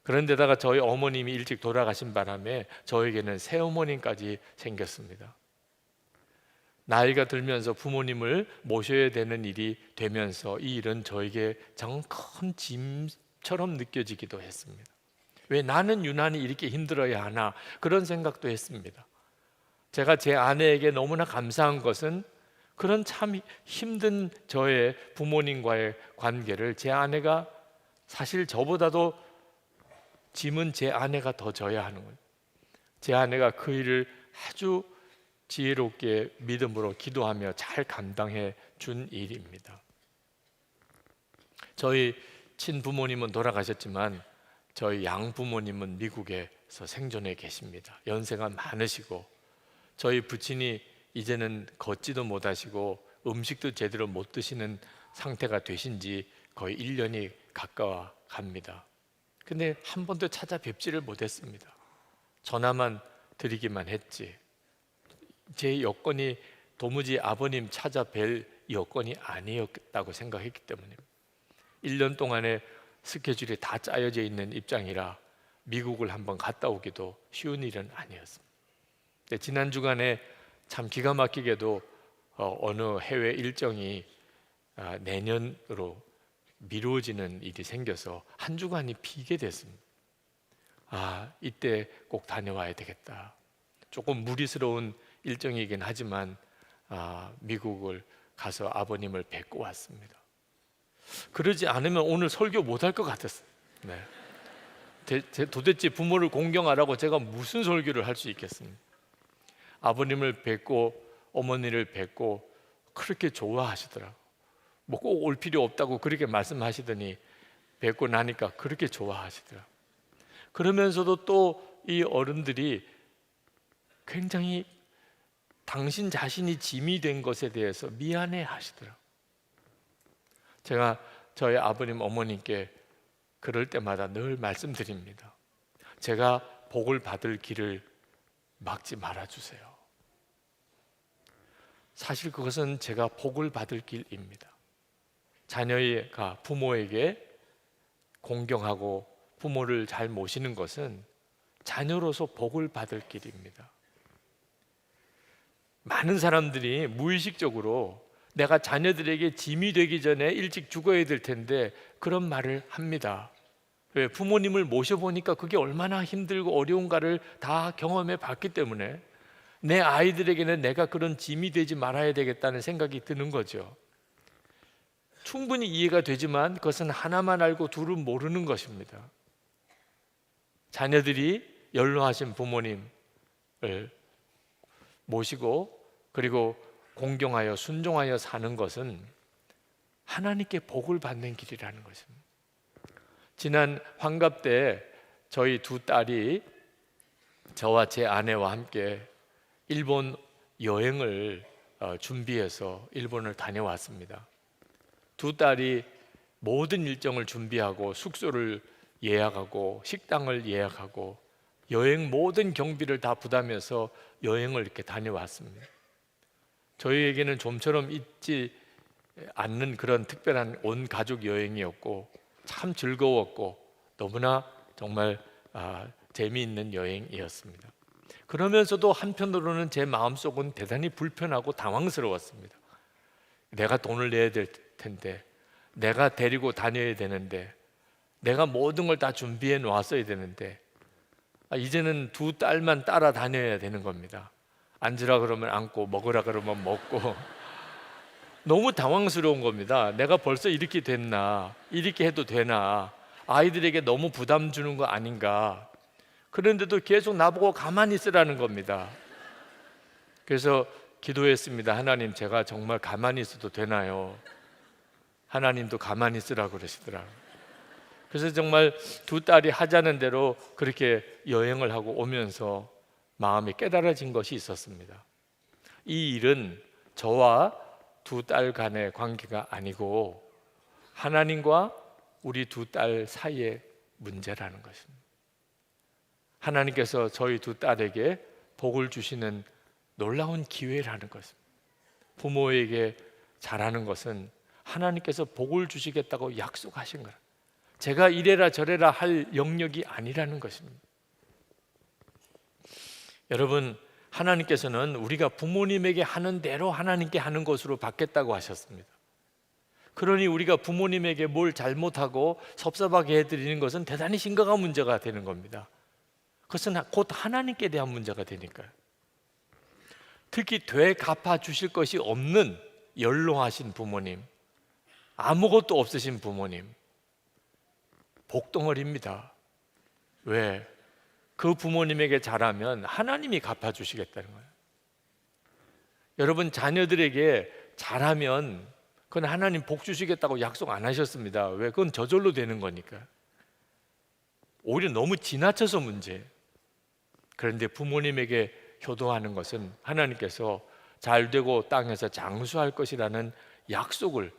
그런데다가 저희 어머님이 일찍 돌아가신 바람에 저에게는 새어머님까지 생겼습니다. 나이가 들면서 부모님을 모셔야 되는 일이 되면서 이 일은 저에게 정 큰 짐처럼 느껴지기도 했습니다. 왜 나는 유난히 이렇게 힘들어야 하나, 그런 생각도 했습니다. 제가 제 아내에게 너무나 감사한 것은 그런 참 힘든 저의 부모님과의 관계를 제 아내가, 사실 저보다도 짐은 제 아내가 더 져야 하는 거예요. 제 아내가 그 일을 아주 지혜롭게 믿음으로 기도하며 잘 감당해 준 일입니다. 저희 친부모님은 돌아가셨지만 저희 양부모님은 미국에서 생존해 계십니다. 연세가 많으시고 저희 부친이 이제는 걷지도 못하시고 음식도 제대로 못 드시는 상태가 되신 지 거의 1년이 가까워 갑니다. 근데 한 번도 찾아뵙지를 못했습니다. 전화만 드리기만 했지. 제 여건이 도무지 아버님 찾아뵐 여건이 아니었다고 생각했기 때문에 1년 동안의 스케줄이 다 짜여져 있는 입장이라 미국을 한번 갔다 오기도 쉬운 일은 아니었습니다. 지난 주간에 참 기가 막히게도 어느 해외 일정이 내년으로 미루어지는 일이 생겨서 한 주간이 비게 됐습니다. 이때 꼭 다녀와야 되겠다. 조금 무리스러운 일정이긴 하지만 미국을 가서 아버님을 뵙고 왔습니다. 그러지 않으면 오늘 설교 못할 것 같았어요. 도대체 부모를 공경하라고 제가 무슨 설교를 할 수 있겠습니까? 아버님을 뵙고 어머니를 뵙고 그렇게 좋아하시더라고요. 뭐 꼭 올 필요 없다고 그렇게 말씀하시더니 뵙고 나니까 그렇게 좋아하시더라고요. 그러면서도 또 이 어른들이 굉장히 당신 자신이 짐이 된 것에 대해서 미안해 하시더라고요. 제가 저희 아버님 어머님께 그럴 때마다 늘 말씀드립니다. 제가 복을 받을 길을 막지 말아주세요. 사실 그것은 제가 복을 받을 길입니다. 자녀가 부모에게 공경하고 부모를 잘 모시는 것은 자녀로서 복을 받을 길입니다. 많은 사람들이 무의식적으로 내가 자녀들에게 짐이 되기 전에 일찍 죽어야 될 텐데 그런 말을 합니다. 왜? 부모님을 모셔보니까 그게 얼마나 힘들고 어려운가를 다 경험해 봤기 때문에 내 아이들에게는 내가 그런 짐이 되지 말아야 되겠다는 생각이 드는 거죠. 충분히 이해가 되지만 그것은 하나만 알고 둘은 모르는 것입니다. 자녀들이 연로하신 부모님을 모시고 그리고 공경하여 순종하여 사는 것은 하나님께 복을 받는 길이라는 것입니다. 지난 환갑 때 저희 두 딸이 저와 제 아내와 함께 일본 여행을 준비해서 일본을 다녀왔습니다. 두 딸이 모든 일정을 준비하고 숙소를 예약하고 식당을 예약하고 여행 모든 경비를 다 부담해서 여행을 이렇게 다녀왔습니다. 저희에게는 좀처럼 잊지 않는 그런 특별한 온 가족 여행이었고 참 즐거웠고 너무나 정말 재미있는 여행이었습니다. 그러면서도 한편으로는 제 마음속은 대단히 불편하고 당황스러웠습니다. 내가 돈을 내야 될 텐데, 내가 데리고 다녀야 되는데, 내가 모든 걸 다 준비해 놓았어야 되는데 이제는 두 딸만 따라 다녀야 되는 겁니다. 앉으라 그러면 앉고 먹으라 그러면 먹고 너무 당황스러운 겁니다. 내가 벌써 이렇게 됐나, 이렇게 해도 되나, 아이들에게 너무 부담 주는 거 아닌가. 그런데도 계속 나보고 가만히 있으라는 겁니다. 그래서 기도했습니다. 하나님, 제가 정말 가만히 있어도 되나요? 하나님도 가만히 있으라고 그러시더라고요. 그래서 정말 두 딸이 하자는 대로 그렇게 여행을 하고 오면서 마음이 깨달아진 것이 있었습니다. 이 일은 저와 두 딸 간의 관계가 아니고 하나님과 우리 두 딸 사이의 문제라는 것입니다. 하나님께서 저희 두 딸에게 복을 주시는 놀라운 기회라는 것입니다. 부모에게 잘하는 것은 하나님께서 복을 주시겠다고 약속하신 거예요. 제가 이래라 저래라 할 영역이 아니라는 것입니다. 여러분, 하나님께서는 우리가 부모님에게 하는 대로 하나님께 하는 것으로 받겠다고 하셨습니다. 그러니 우리가 부모님에게 뭘 잘못하고 섭섭하게 해드리는 것은 대단히 심각한 문제가 되는 겁니다. 그것은 곧 하나님께 대한 문제가 되니까요. 특히 되갚아 주실 것이 없는 연로하신 부모님, 아무것도 없으신 부모님, 복덩어리입니다. 왜? 그 부모님에게 잘하면 하나님이 갚아주시겠다는 거예요. 여러분, 자녀들에게 잘하면 그건 하나님 복 주시겠다고 약속 안 하셨습니다. 왜? 그건 저절로 되는 거니까. 오히려 너무 지나쳐서 문제예요. 그런데 부모님에게 효도하는 것은 하나님께서 잘되고 땅에서 장수할 것이라는 약속을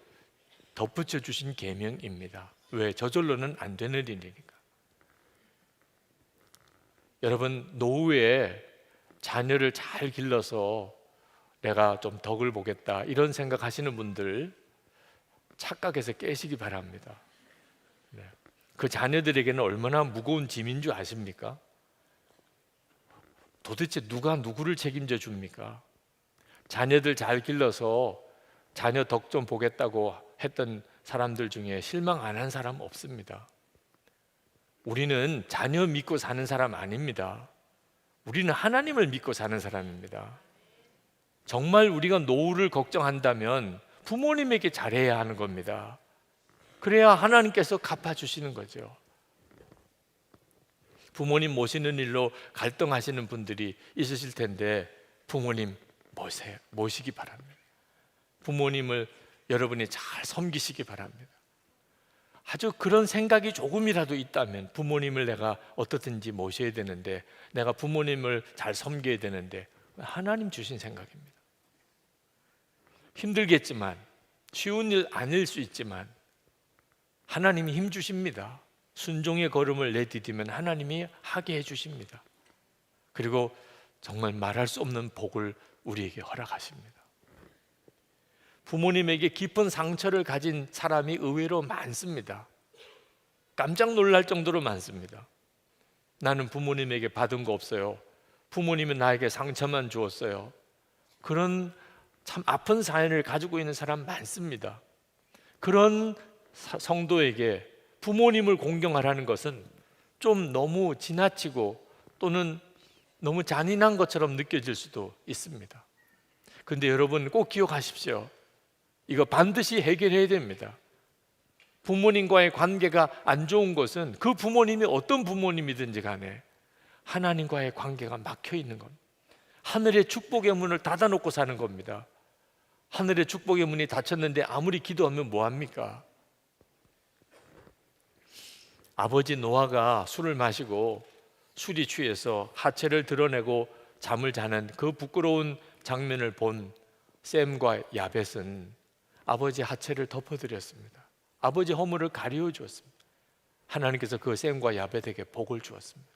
덧붙여 주신 계명입니다. 왜? 저절로는 안 되는 일이니까. 여러분, 노후에 자녀를 잘 길러서 내가 좀 덕을 보겠다 이런 생각하시는 분들 착각해서 깨시기 바랍니다. 그 자녀들에게는 얼마나 무거운 짐인 줄 아십니까? 도대체 누가 누구를 책임져 줍니까? 자녀들 잘 길러서 자녀 덕 좀 보겠다고 했던 사람들 중에 실망 안 한 사람 없습니다. 우리는 자녀 믿고 사는 사람 아닙니다. 우리는 하나님을 믿고 사는 사람입니다. 정말 우리가 노후를 걱정한다면 부모님에게 잘해야 하는 겁니다. 그래야 하나님께서 갚아주시는 거죠. 부모님 모시는 일로 갈등하시는 분들이 있으실 텐데 부모님 모시기 바랍니다. 부모님을 여러분이 잘 섬기시기 바랍니다. 아주 그런 생각이 조금이라도 있다면 부모님을 내가 어떻든지 모셔야 되는데, 내가 부모님을 잘 섬겨야 되는데, 하나님 주신 생각입니다. 힘들겠지만, 쉬운 일 아닐 수 있지만 하나님이 힘 주십니다. 순종의 걸음을 내디디면 하나님이 하게 해주십니다. 그리고 정말 말할 수 없는 복을 우리에게 허락하십니다. 부모님에게 깊은 상처를 가진 사람이 의외로 많습니다. 깜짝 놀랄 정도로 많습니다. 나는 부모님에게 받은 거 없어요. 부모님은 나에게 상처만 주었어요. 그런 참 아픈 사연을 가지고 있는 사람 많습니다. 그런 성도에게 부모님을 공경하라는 것은 좀 너무 지나치고 또는 너무 잔인한 것처럼 느껴질 수도 있습니다. 근데 여러분 꼭 기억하십시오. 이거 반드시 해결해야 됩니다. 부모님과의 관계가 안 좋은 것은 그 부모님이 어떤 부모님이든지 간에 하나님과의 관계가 막혀 있는 겁니다. 하늘의 축복의 문을 닫아놓고 사는 겁니다. 하늘의 축복의 문이 닫혔는데 아무리 기도하면 뭐합니까? 아버지 노아가 술을 마시고 술이 취해서 하체를 드러내고 잠을 자는 그 부끄러운 장면을 본 셈과 야벳은 아버지 하체를 덮어드렸습니다. 아버지 허물을 가리워 주었습니다. 하나님께서 그 셈과 야벳에게 복을 주었습니다.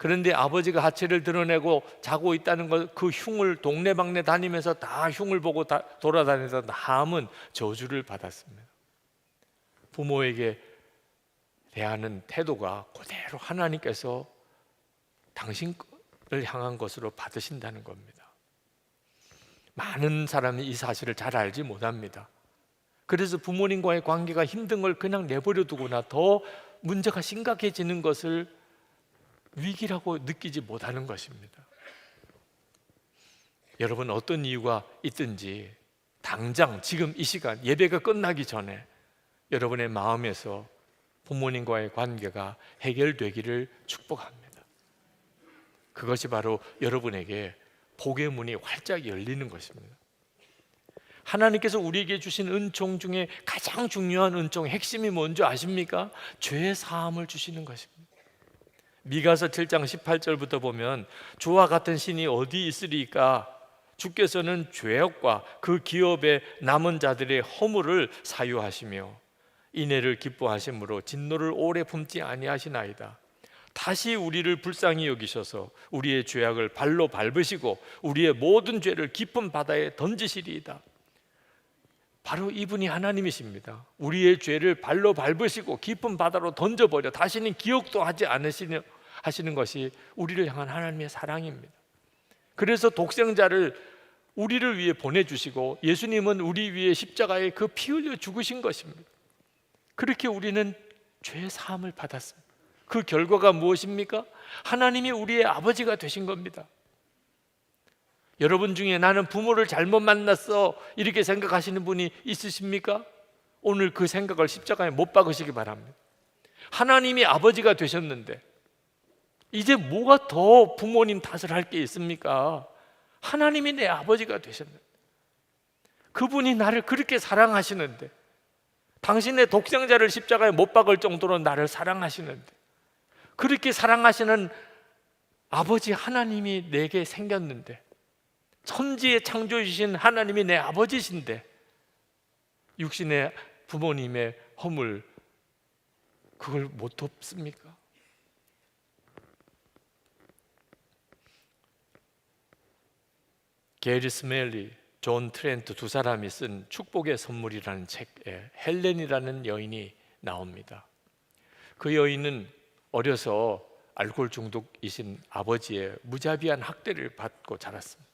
그런데 아버지가 하체를 드러내고 자고 있다는 것, 그 흉을 동네방네 다니면서 다 흉을 보고 돌아다니던 함은 저주를 받았습니다. 부모에게 대하는 태도가 그대로 하나님께서 당신을 향한 것으로 받으신다는 겁니다. 많은 사람이 이 사실을 잘 알지 못합니다. 그래서 부모님과의 관계가 힘든 걸 그냥 내버려 두거나 더 문제가 심각해지는 것을 위기라고 느끼지 못하는 것입니다. 여러분 어떤 이유가 있든지 당장 지금 이 시간 예배가 끝나기 전에 여러분의 마음에서 부모님과의 관계가 해결되기를 축복합니다. 그것이 바로 여러분에게 복의 문이 활짝 열리는 것입니다. 하나님께서 우리에게 주신 은총 중에 가장 중요한 은총, 핵심이 뭔지 아십니까? 죄 사함을 주시는 것입니다. 미가서 7장 18절부터 보면 주와 같은 신이 어디 있으리까? 주께서는 죄악과 그 기업의 남은 자들의 허물을 사유하시며 인애를 기뻐하심으로 진노를 오래 품지 아니하시나이다. 다시 우리를 불쌍히 여기셔서 우리의 죄악을 발로 밟으시고 우리의 모든 죄를 깊은 바다에 던지시리이다. 바로 이분이 하나님이십니다. 우리의 죄를 발로 밟으시고 깊은 바다로 던져버려 다시는 기억도 하지 않으시는 하시는 것이 우리를 향한 하나님의 사랑입니다. 그래서 독생자를 우리를 위해 보내주시고 예수님은 우리 위해 십자가에 그 피 흘려 죽으신 것입니다. 그렇게 우리는 죄 사함을 받았습니다. 그 결과가 무엇입니까? 하나님이 우리의 아버지가 되신 겁니다. 여러분 중에 나는 부모를 잘못 만났어 이렇게 생각하시는 분이 있으십니까? 오늘 그 생각을 십자가에 못 박으시기 바랍니다. 하나님이 아버지가 되셨는데 이제 뭐가 더 부모님 탓을 할 게 있습니까? 하나님이 내 아버지가 되셨는데 그분이 나를 그렇게 사랑하시는데 당신의 독생자를 십자가에 못 박을 정도로 나를 사랑하시는데 그렇게 사랑하시는 아버지 하나님이 내게 생겼는데 천지의 창조주신 하나님이 내 아버지신데 육신의 부모님의 허물 그걸 못 돕습니까? 게리 스멜리, 존 트렌트 두 사람이 쓴 축복의 선물이라는 책에 헬렌이라는 여인이 나옵니다. 그 여인은 어려서 알코올 중독이신 아버지의 무자비한 학대를 받고 자랐습니다.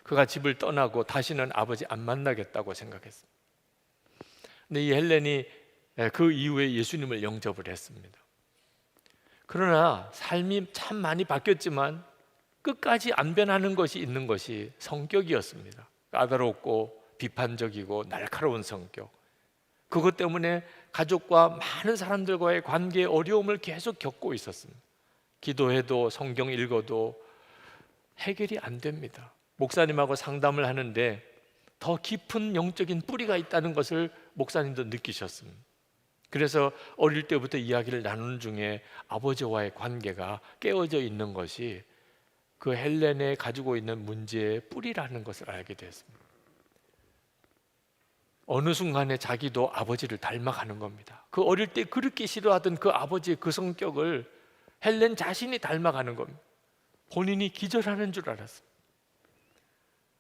그가 집을 떠나고 다시는 아버지 안 만나겠다고 생각했습니다. 근데 이 헬렌이 그 이후에 예수님을 영접을 했습니다. 그러나 삶이 참 많이 바뀌었지만 끝까지 안 변하는 것이 있는 것이 성격이었습니다. 까다롭고 비판적이고 날카로운 성격. 그것 때문에 가족과 많은 사람들과의 관계에 어려움을 계속 겪고 있었습니다. 기도해도 성경 읽어도 해결이 안 됩니다. 목사님하고 상담을 하는데 더 깊은 영적인 뿌리가 있다는 것을 목사님도 느끼셨습니다. 그래서 어릴 때부터 이야기를 나누는 중에 아버지와의 관계가 깨어져 있는 것이 그 헬렌에 가지고 있는 문제의 뿌리라는 것을 알게 됐습니다. 어느 순간에 자기도 아버지를 닮아가는 겁니다. 그 어릴 때 그렇게 싫어하던 그 아버지의 그 성격을 헬렌 자신이 닮아가는 겁니다. 본인이 기절하는 줄 알았습니다.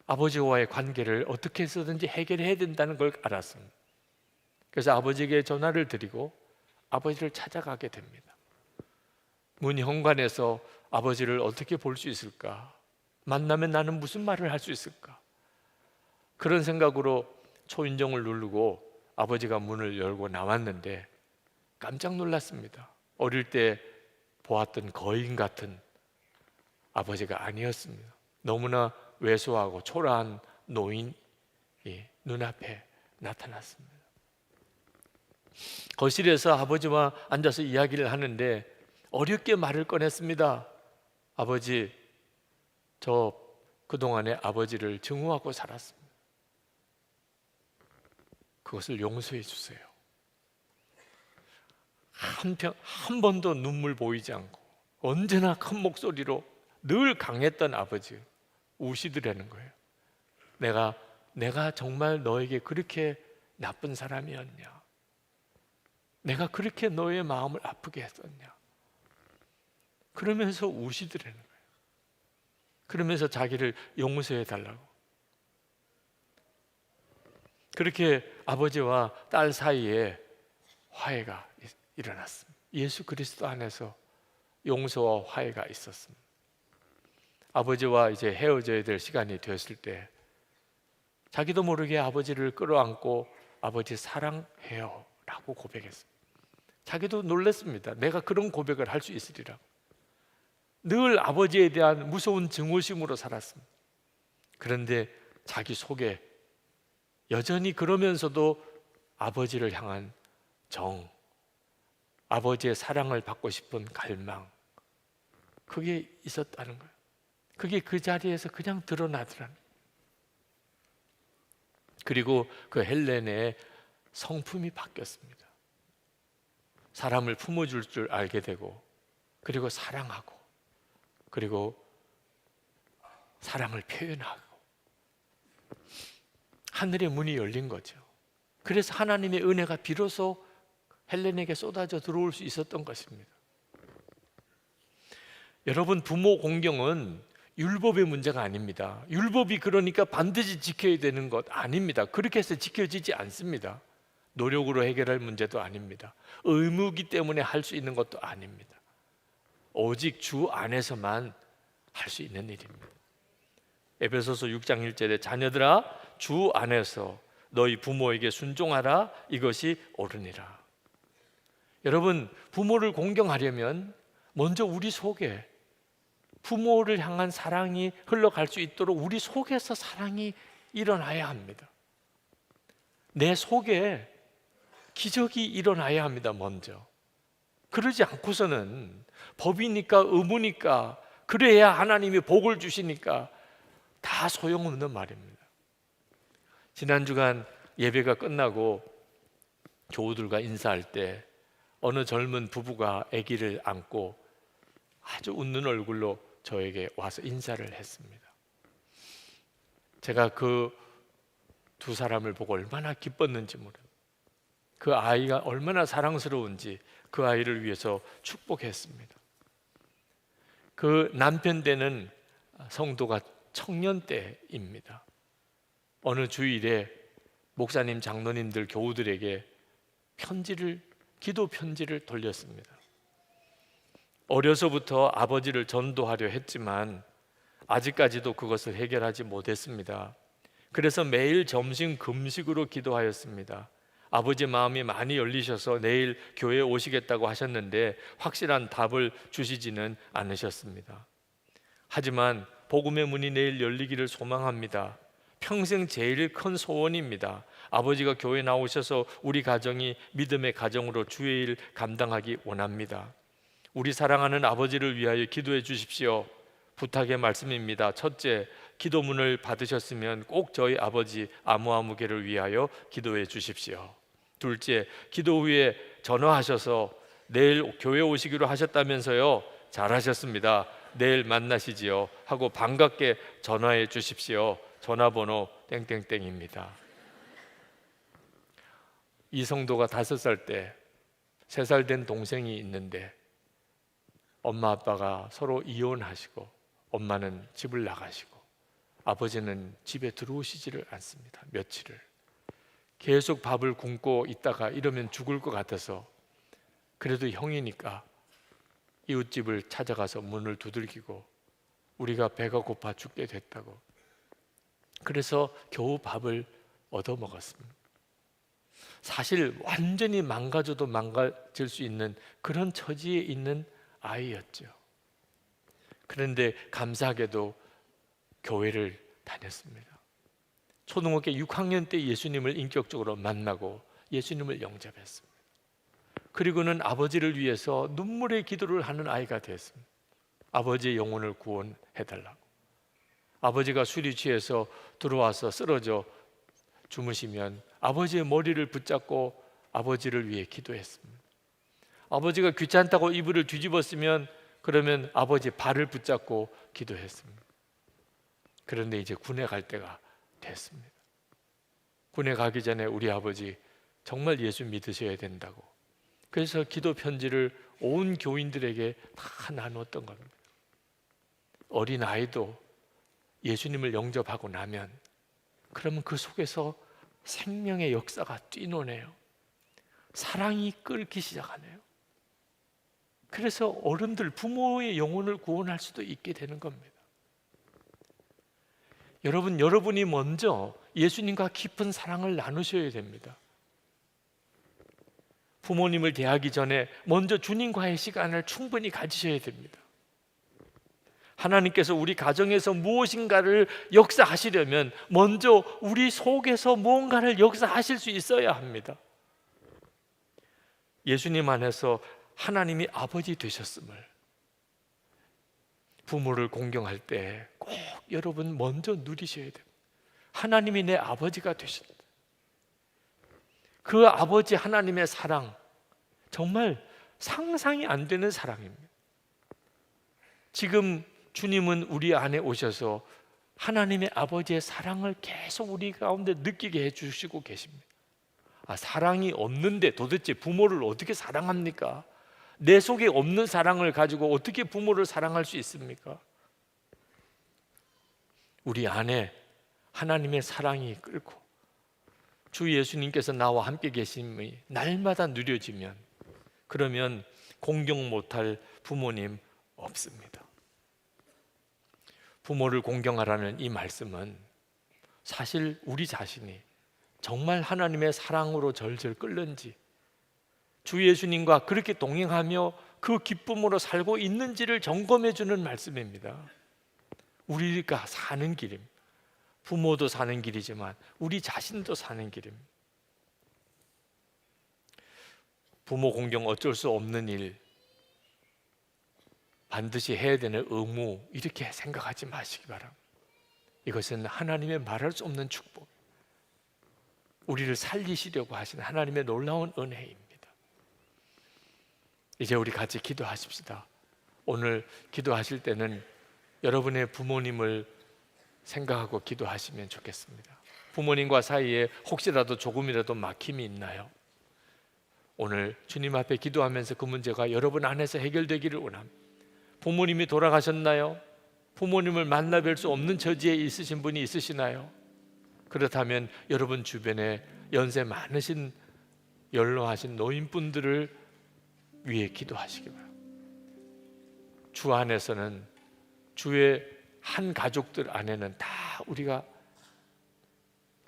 아버지와의 관계를 어떻게 해서든지 해결해야 된다는 걸 알았습니다. 그래서 아버지에게 전화를 드리고 아버지를 찾아가게 됩니다. 문 현관에서 아버지를 어떻게 볼 수 있을까 만나면 나는 무슨 말을 할 수 있을까? 그런 생각으로 초인종을 누르고 아버지가 문을 열고 나왔는데 깜짝 놀랐습니다. 어릴 때 보았던 거인 같은 아버지가 아니었습니다. 너무나 왜소하고 초라한 노인이 눈앞에 나타났습니다. 거실에서 아버지와 앉아서 이야기를 하는데 어렵게 말을 꺼냈습니다. 아버지, 저 그동안에 아버지를 증오하고 살았습니다. 그것을 용서해 주세요. 한 번도 눈물 보이지 않고 언제나 큰 목소리로 늘 강했던 아버지 우시더라는 거예요. 내가 정말 너에게 그렇게 나쁜 사람이었냐? 내가 그렇게 너의 마음을 아프게 했었냐? 그러면서 우시더라는 거예요. 그러면서 자기를 용서해 달라고. 그렇게 아버지와 딸 사이에 화해가 일어났습니다. 예수 그리스도 안에서 용서와 화해가 있었습니다. 아버지와 이제 헤어져야 될 시간이 되었을 때 자기도 모르게 아버지를 끌어안고 아버지 사랑해요 라고 고백했습니다. 자기도 놀랐습니다. 내가 그런 고백을 할 수 있으리라. 늘 아버지에 대한 무서운 증오심으로 살았습니다. 그런데 자기 속에 여전히 그러면서도 아버지를 향한 정, 아버지의 사랑을 받고 싶은 갈망, 그게 있었다는 거예요. 그게 그 자리에서 그냥 드러나더라는 거예요. 그리고 그 헬레네의 성품이 바뀌었습니다. 사람을 품어줄 줄 알게 되고, 그리고 사랑하고, 그리고 사랑을 표현하고, 하늘의 문이 열린 거죠. 그래서 하나님의 은혜가 비로소 헬렌에게 쏟아져 들어올 수 있었던 것입니다. 여러분, 부모 공경은 율법의 문제가 아닙니다. 율법이 그러니까 반드시 지켜야 되는 것 아닙니다. 그렇게 해서 지켜지지 않습니다. 노력으로 해결할 문제도 아닙니다. 의무이기 때문에 할 수 있는 것도 아닙니다. 오직 주 안에서만 할 수 있는 일입니다. 에베소서 6장 1절에 자녀들아 주 안에서 너희 부모에게 순종하라, 이것이 옳으니라. 여러분, 부모를 공경하려면 먼저 우리 속에 부모를 향한 사랑이 흘러갈 수 있도록 우리 속에서 사랑이 일어나야 합니다. 내 속에 기적이 일어나야 합니다. 먼저. 그러지 않고서는 법이니까 의무니까 그래야 하나님이 복을 주시니까 다 소용없는 말입니다. 지난 주간 예배가 끝나고 교우들과 인사할 때 어느 젊은 부부가 아기를 안고 아주 웃는 얼굴로 저에게 와서 인사를 했습니다. 제가 그 두 사람을 보고 얼마나 기뻤는지 모릅니다. 그 아이가 얼마나 사랑스러운지 그 아이를 위해서 축복했습니다. 그 남편 되는 성도가 청년 때입니다. 어느 주일에 목사님, 장로님들, 교우들에게 기도 편지를 돌렸습니다. 어려서부터 아버지를 전도하려 했지만 아직까지도 그것을 해결하지 못했습니다. 그래서 매일 점심 금식으로 기도하였습니다. 아버지 마음이 많이 열리셔서 내일 교회에 오시겠다고 하셨는데 확실한 답을 주시지는 않으셨습니다. 하지만 복음의 문이 내일 열리기를 소망합니다. 평생 제일 큰 소원입니다. 아버지가 교회 나오셔서 우리 가정이 믿음의 가정으로 주의 일 감당하기 원합니다. 우리 사랑하는 아버지를 위하여 기도해 주십시오. 부탁의 말씀입니다. 첫째, 기도문을 받으셨으면 꼭 저희 아버지 아무아무개를 위하여 기도해 주십시오. 둘째, 기도 후에 전화하셔서 내일 교회 오시기로 하셨다면서요. 잘하셨습니다. 내일 만나시지요 하고 반갑게 전화해 주십시오. 전화번호 땡땡땡입니다. 이 성도가 5살 때 3살 된 동생이 있는데 엄마 아빠가 서로 이혼하시고 엄마는 집을 나가시고 아버지는 집에 들어오시지를 않습니다. 며칠을 계속 밥을 굶고 있다가 이러면 죽을 것 같아서 그래도 형이니까 이웃집을 찾아가서 문을 두들기고 우리가 배가 고파 죽게 됐다고. 그래서 겨우 밥을 얻어 먹었습니다. 사실 완전히 망가져도 망가질 수 있는 그런 처지에 있는 아이였죠. 그런데 감사하게도 교회를 다녔습니다. 초등학교 6학년 때 예수님을 인격적으로 만나고 예수님을 영접했습니다. 그리고는 아버지를 위해서 눈물의 기도를 하는 아이가 됐습니다. 아버지의 영혼을 구원해달라고. 아버지가 술이 취해서 들어와서 쓰러져 주무시면 아버지의 머리를 붙잡고 아버지를 위해 기도했습니다. 아버지가 귀찮다고 이불을 뒤집었으면 그러면 아버지 발을 붙잡고 기도했습니다. 그런데 이제 군에 갈 때가 됐습니다. 군에 가기 전에 우리 아버지 정말 예수 믿으셔야 된다고. 그래서 기도 편지를 온 교인들에게 다 나누었던 겁니다. 어린 아이도 예수님을 영접하고 나면 그러면 그 속에서 생명의 역사가 뛰노네요. 사랑이 끓기 시작하네요. 그래서 어른들, 부모의 영혼을 구원할 수도 있게 되는 겁니다. 여러분이 먼저 예수님과 깊은 사랑을 나누셔야 됩니다. 부모님을 대하기 전에 먼저 주님과의 시간을 충분히 가지셔야 됩니다. 하나님께서 우리 가정에서 무엇인가를 역사하시려면 먼저 우리 속에서 무언가를 역사하실 수 있어야 합니다. 예수님 안에서 하나님이 아버지 되셨음을, 부모를 공경할 때 꼭 여러분 먼저 누리셔야 됩니다. 하나님이 내 아버지가 되셨다. 그 아버지 하나님의 사랑, 정말 상상이 안 되는 사랑입니다. 지금 주님은 우리 안에 오셔서 하나님의 아버지의 사랑을 계속 우리 가운데 느끼게 해주시고 계십니다. 사랑이 없는데 도대체 부모를 어떻게 사랑합니까? 내 속에 없는 사랑을 가지고 어떻게 부모를 사랑할 수 있습니까? 우리 안에 하나님의 사랑이 끓고 주 예수님께서 나와 함께 계심이 날마다 누려지면, 그러면 공경 못할 부모님 없습니다. 부모를 공경하라는 이 말씀은 사실 우리 자신이 정말 하나님의 사랑으로 절절 끓는지, 주 예수님과 그렇게 동행하며 그 기쁨으로 살고 있는지를 점검해 주는 말씀입니다. 우리가 사는 길입니다. 부모도 사는 길이지만 우리 자신도 사는 길입니다. 부모 공경 어쩔 수 없는 일, 반드시 해야 되는 의무, 이렇게 생각하지 마시기 바랍니다. 이것은 하나님의 말할 수 없는 축복, 우리를 살리시려고 하시는 하나님의 놀라운 은혜입니다. 이제 우리 같이 기도하십시다. 오늘 기도하실 때는 여러분의 부모님을 생각하고 기도하시면 좋겠습니다. 부모님과 사이에 혹시라도 조금이라도 막힘이 있나요? 오늘 주님 앞에 기도하면서 그 문제가 여러분 안에서 해결되기를 원합니다. 부모님이 돌아가셨나요? 부모님을 만나 뵐 수 없는 처지에 있으신 분이 있으시나요? 그렇다면 여러분 주변에 연세 많으신 연로하신 노인분들을 위해 기도하시기 바랍니다. 주 안에서는, 주의 한 가족들 안에는 다 우리가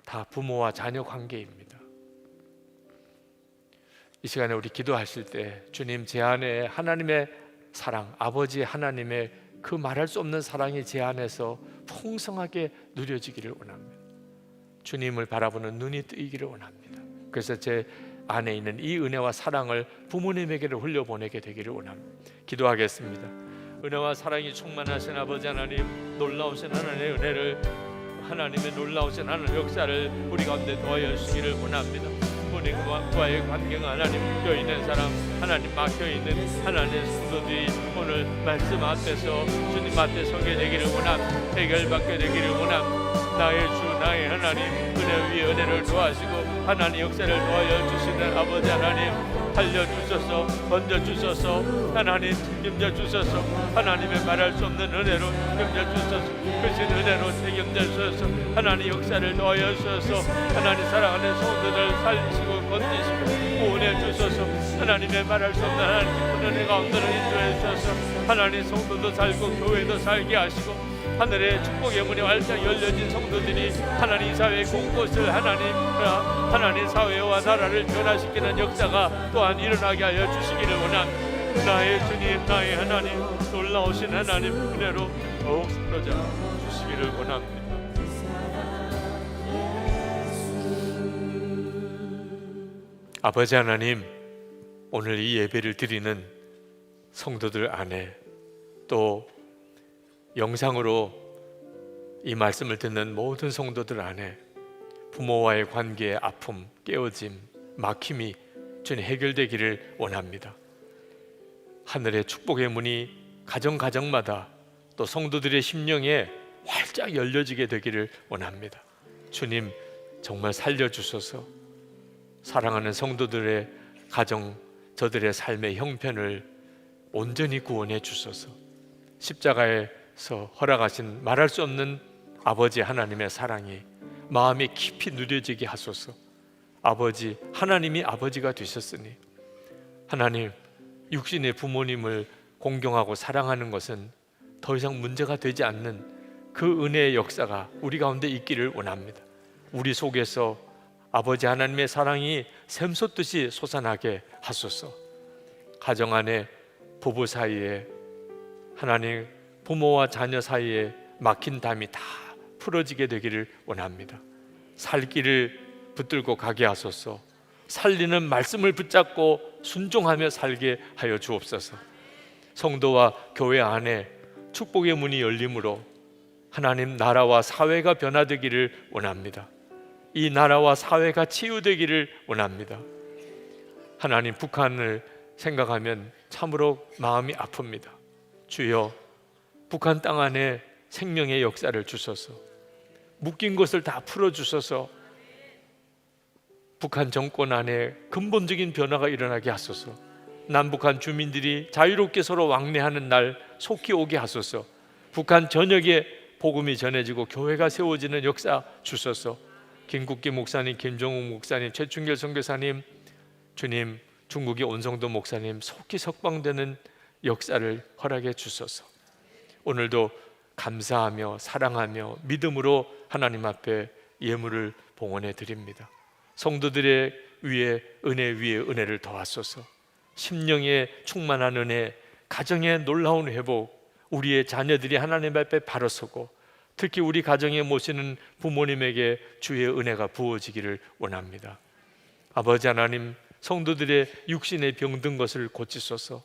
다 부모와 자녀 관계입니다. 이 시간에 우리 기도하실 때 주님, 제 안에 하나님의 사랑, 아버지 하나님의 그 말할 수 없는 사랑이 제 안에서 풍성하게 누려지기를 원합니다. 주님을 바라보는 눈이 뜨이기를 원합니다. 그래서 제 안에 있는 이 은혜와 사랑을 부모님에게로 흘려보내게 되기를 원합니다. 기도하겠습니다. 은혜와 사랑이 충만하신 아버지 하나님, 놀라우신 하나님의 은혜를, 하나님의 놀라우신 하나님의 역사를 우리 가운데 더하여 주시기를 원합니다. 부모님과의 관계가 하나님 묶여있는 사람, 하나님 막혀있는 하나님의 성도들이 오늘 말씀 앞에서 주님 앞에 서게 되기를 원합니다. 해결받게 되기를 원합니다. 나의 주, 나의 하나님, 은혜 위에 은혜를 더하시고 하나님 역사를 더하여 주시는 아버지 하나님, 살려주소서, 건져주소서, 하나님 책임져 주소서, 하나님의 말할 수 없는 은혜로 책임져 주소서, 크신 은혜로 책임져 주소서, 하나님 역사를 더하여 주소서, 하나님 사랑하는 성도들 살리시고 건지시고 구원해 주소서, 하나님 하나님의 말할 수 없는 하나님 깊은 은혜 가운데로 인도해 주셔서 하나님 성도도 살고 교회도 살게 하시고 하늘의 축복의 문이 활짝 열려진 성도들이 하나님 사회 곳곳을 하나님 사회와 나라를 변화시키는 역사가 또한 일어나게 하여 주시기를 원합니다. 나의 주님, 나의 하나님, 놀라우신 하나님 은혜로 더욱 풀어져 주시기를 원합니다. 아버지 하나님, 오늘 이 예배를 드리는 성도들 안에 또 영상으로 이 말씀을 듣는 모든 성도들 안에 부모와의 관계의 아픔, 깨어짐, 막힘이 주님 해결되기를 원합니다. 하늘의 축복의 문이 가정마다 또 성도들의 심령에 활짝 열려지게 되기를 원합니다. 주님 정말 살려주셔서 사랑하는 성도들의 가정, 저들의 삶의 형편을 온전히 구원해 주셔서 십자가에서 허락하신 말할 수 없는 아버지 하나님의 사랑이 마음에 깊이 누려지게 하소서. 아버지, 하나님이 아버지가 되셨으니 하나님, 육신의 부모님을 공경하고 사랑하는 것은 더 이상 문제가 되지 않는 그 은혜의 역사가 우리 가운데 있기를 원합니다. 우리 속에서 아버지 하나님의 사랑이 샘솟듯이 솟아나게 하소서. 가정 안에 부부 사이에 하나님 부모와 자녀 사이에 막힌 담이 다 풀어지게 되기를 원합니다. 살 길을 붙들고 가게 하소서. 살리는 말씀을 붙잡고 순종하며 살게 하여 주옵소서. 성도와 교회 안에 축복의 문이 열림으로 하나님 나라와 사회가 변화되기를 원합니다. 이 나라와 사회가 치유되기를 원합니다. 하나님, 북한을 생각하면 참으로 마음이 아픕니다. 주여, 북한 땅 안에 생명의 역사를 주셔서 묶인 것을 다 풀어주셔서 북한 정권 안에 근본적인 변화가 일어나게 하소서. 남북한 주민들이 자유롭게 서로 왕래하는 날 속히 오게 하소서. 북한 전역에 복음이 전해지고 교회가 세워지는 역사 주소서. 김국기 목사님, 김종욱 목사님, 최충길 선교사님, 주님, 중국의 온성도 목사님 속히 석방되는 역사를 허락해 주소서. 오늘도 감사하며 사랑하며 믿음으로 하나님 앞에 예물을 봉헌해 드립니다. 성도들의 위에 은혜 위에 은혜를 더하소서. 심령에 충만한 은혜, 가정의 놀라운 회복, 우리의 자녀들이 하나님 앞에 바로 서고 특히 우리 가정에 모시는 부모님에게 주의 은혜가 부어지기를 원합니다. 아버지 하나님, 성도들의 육신의 병든 것을 고치소서.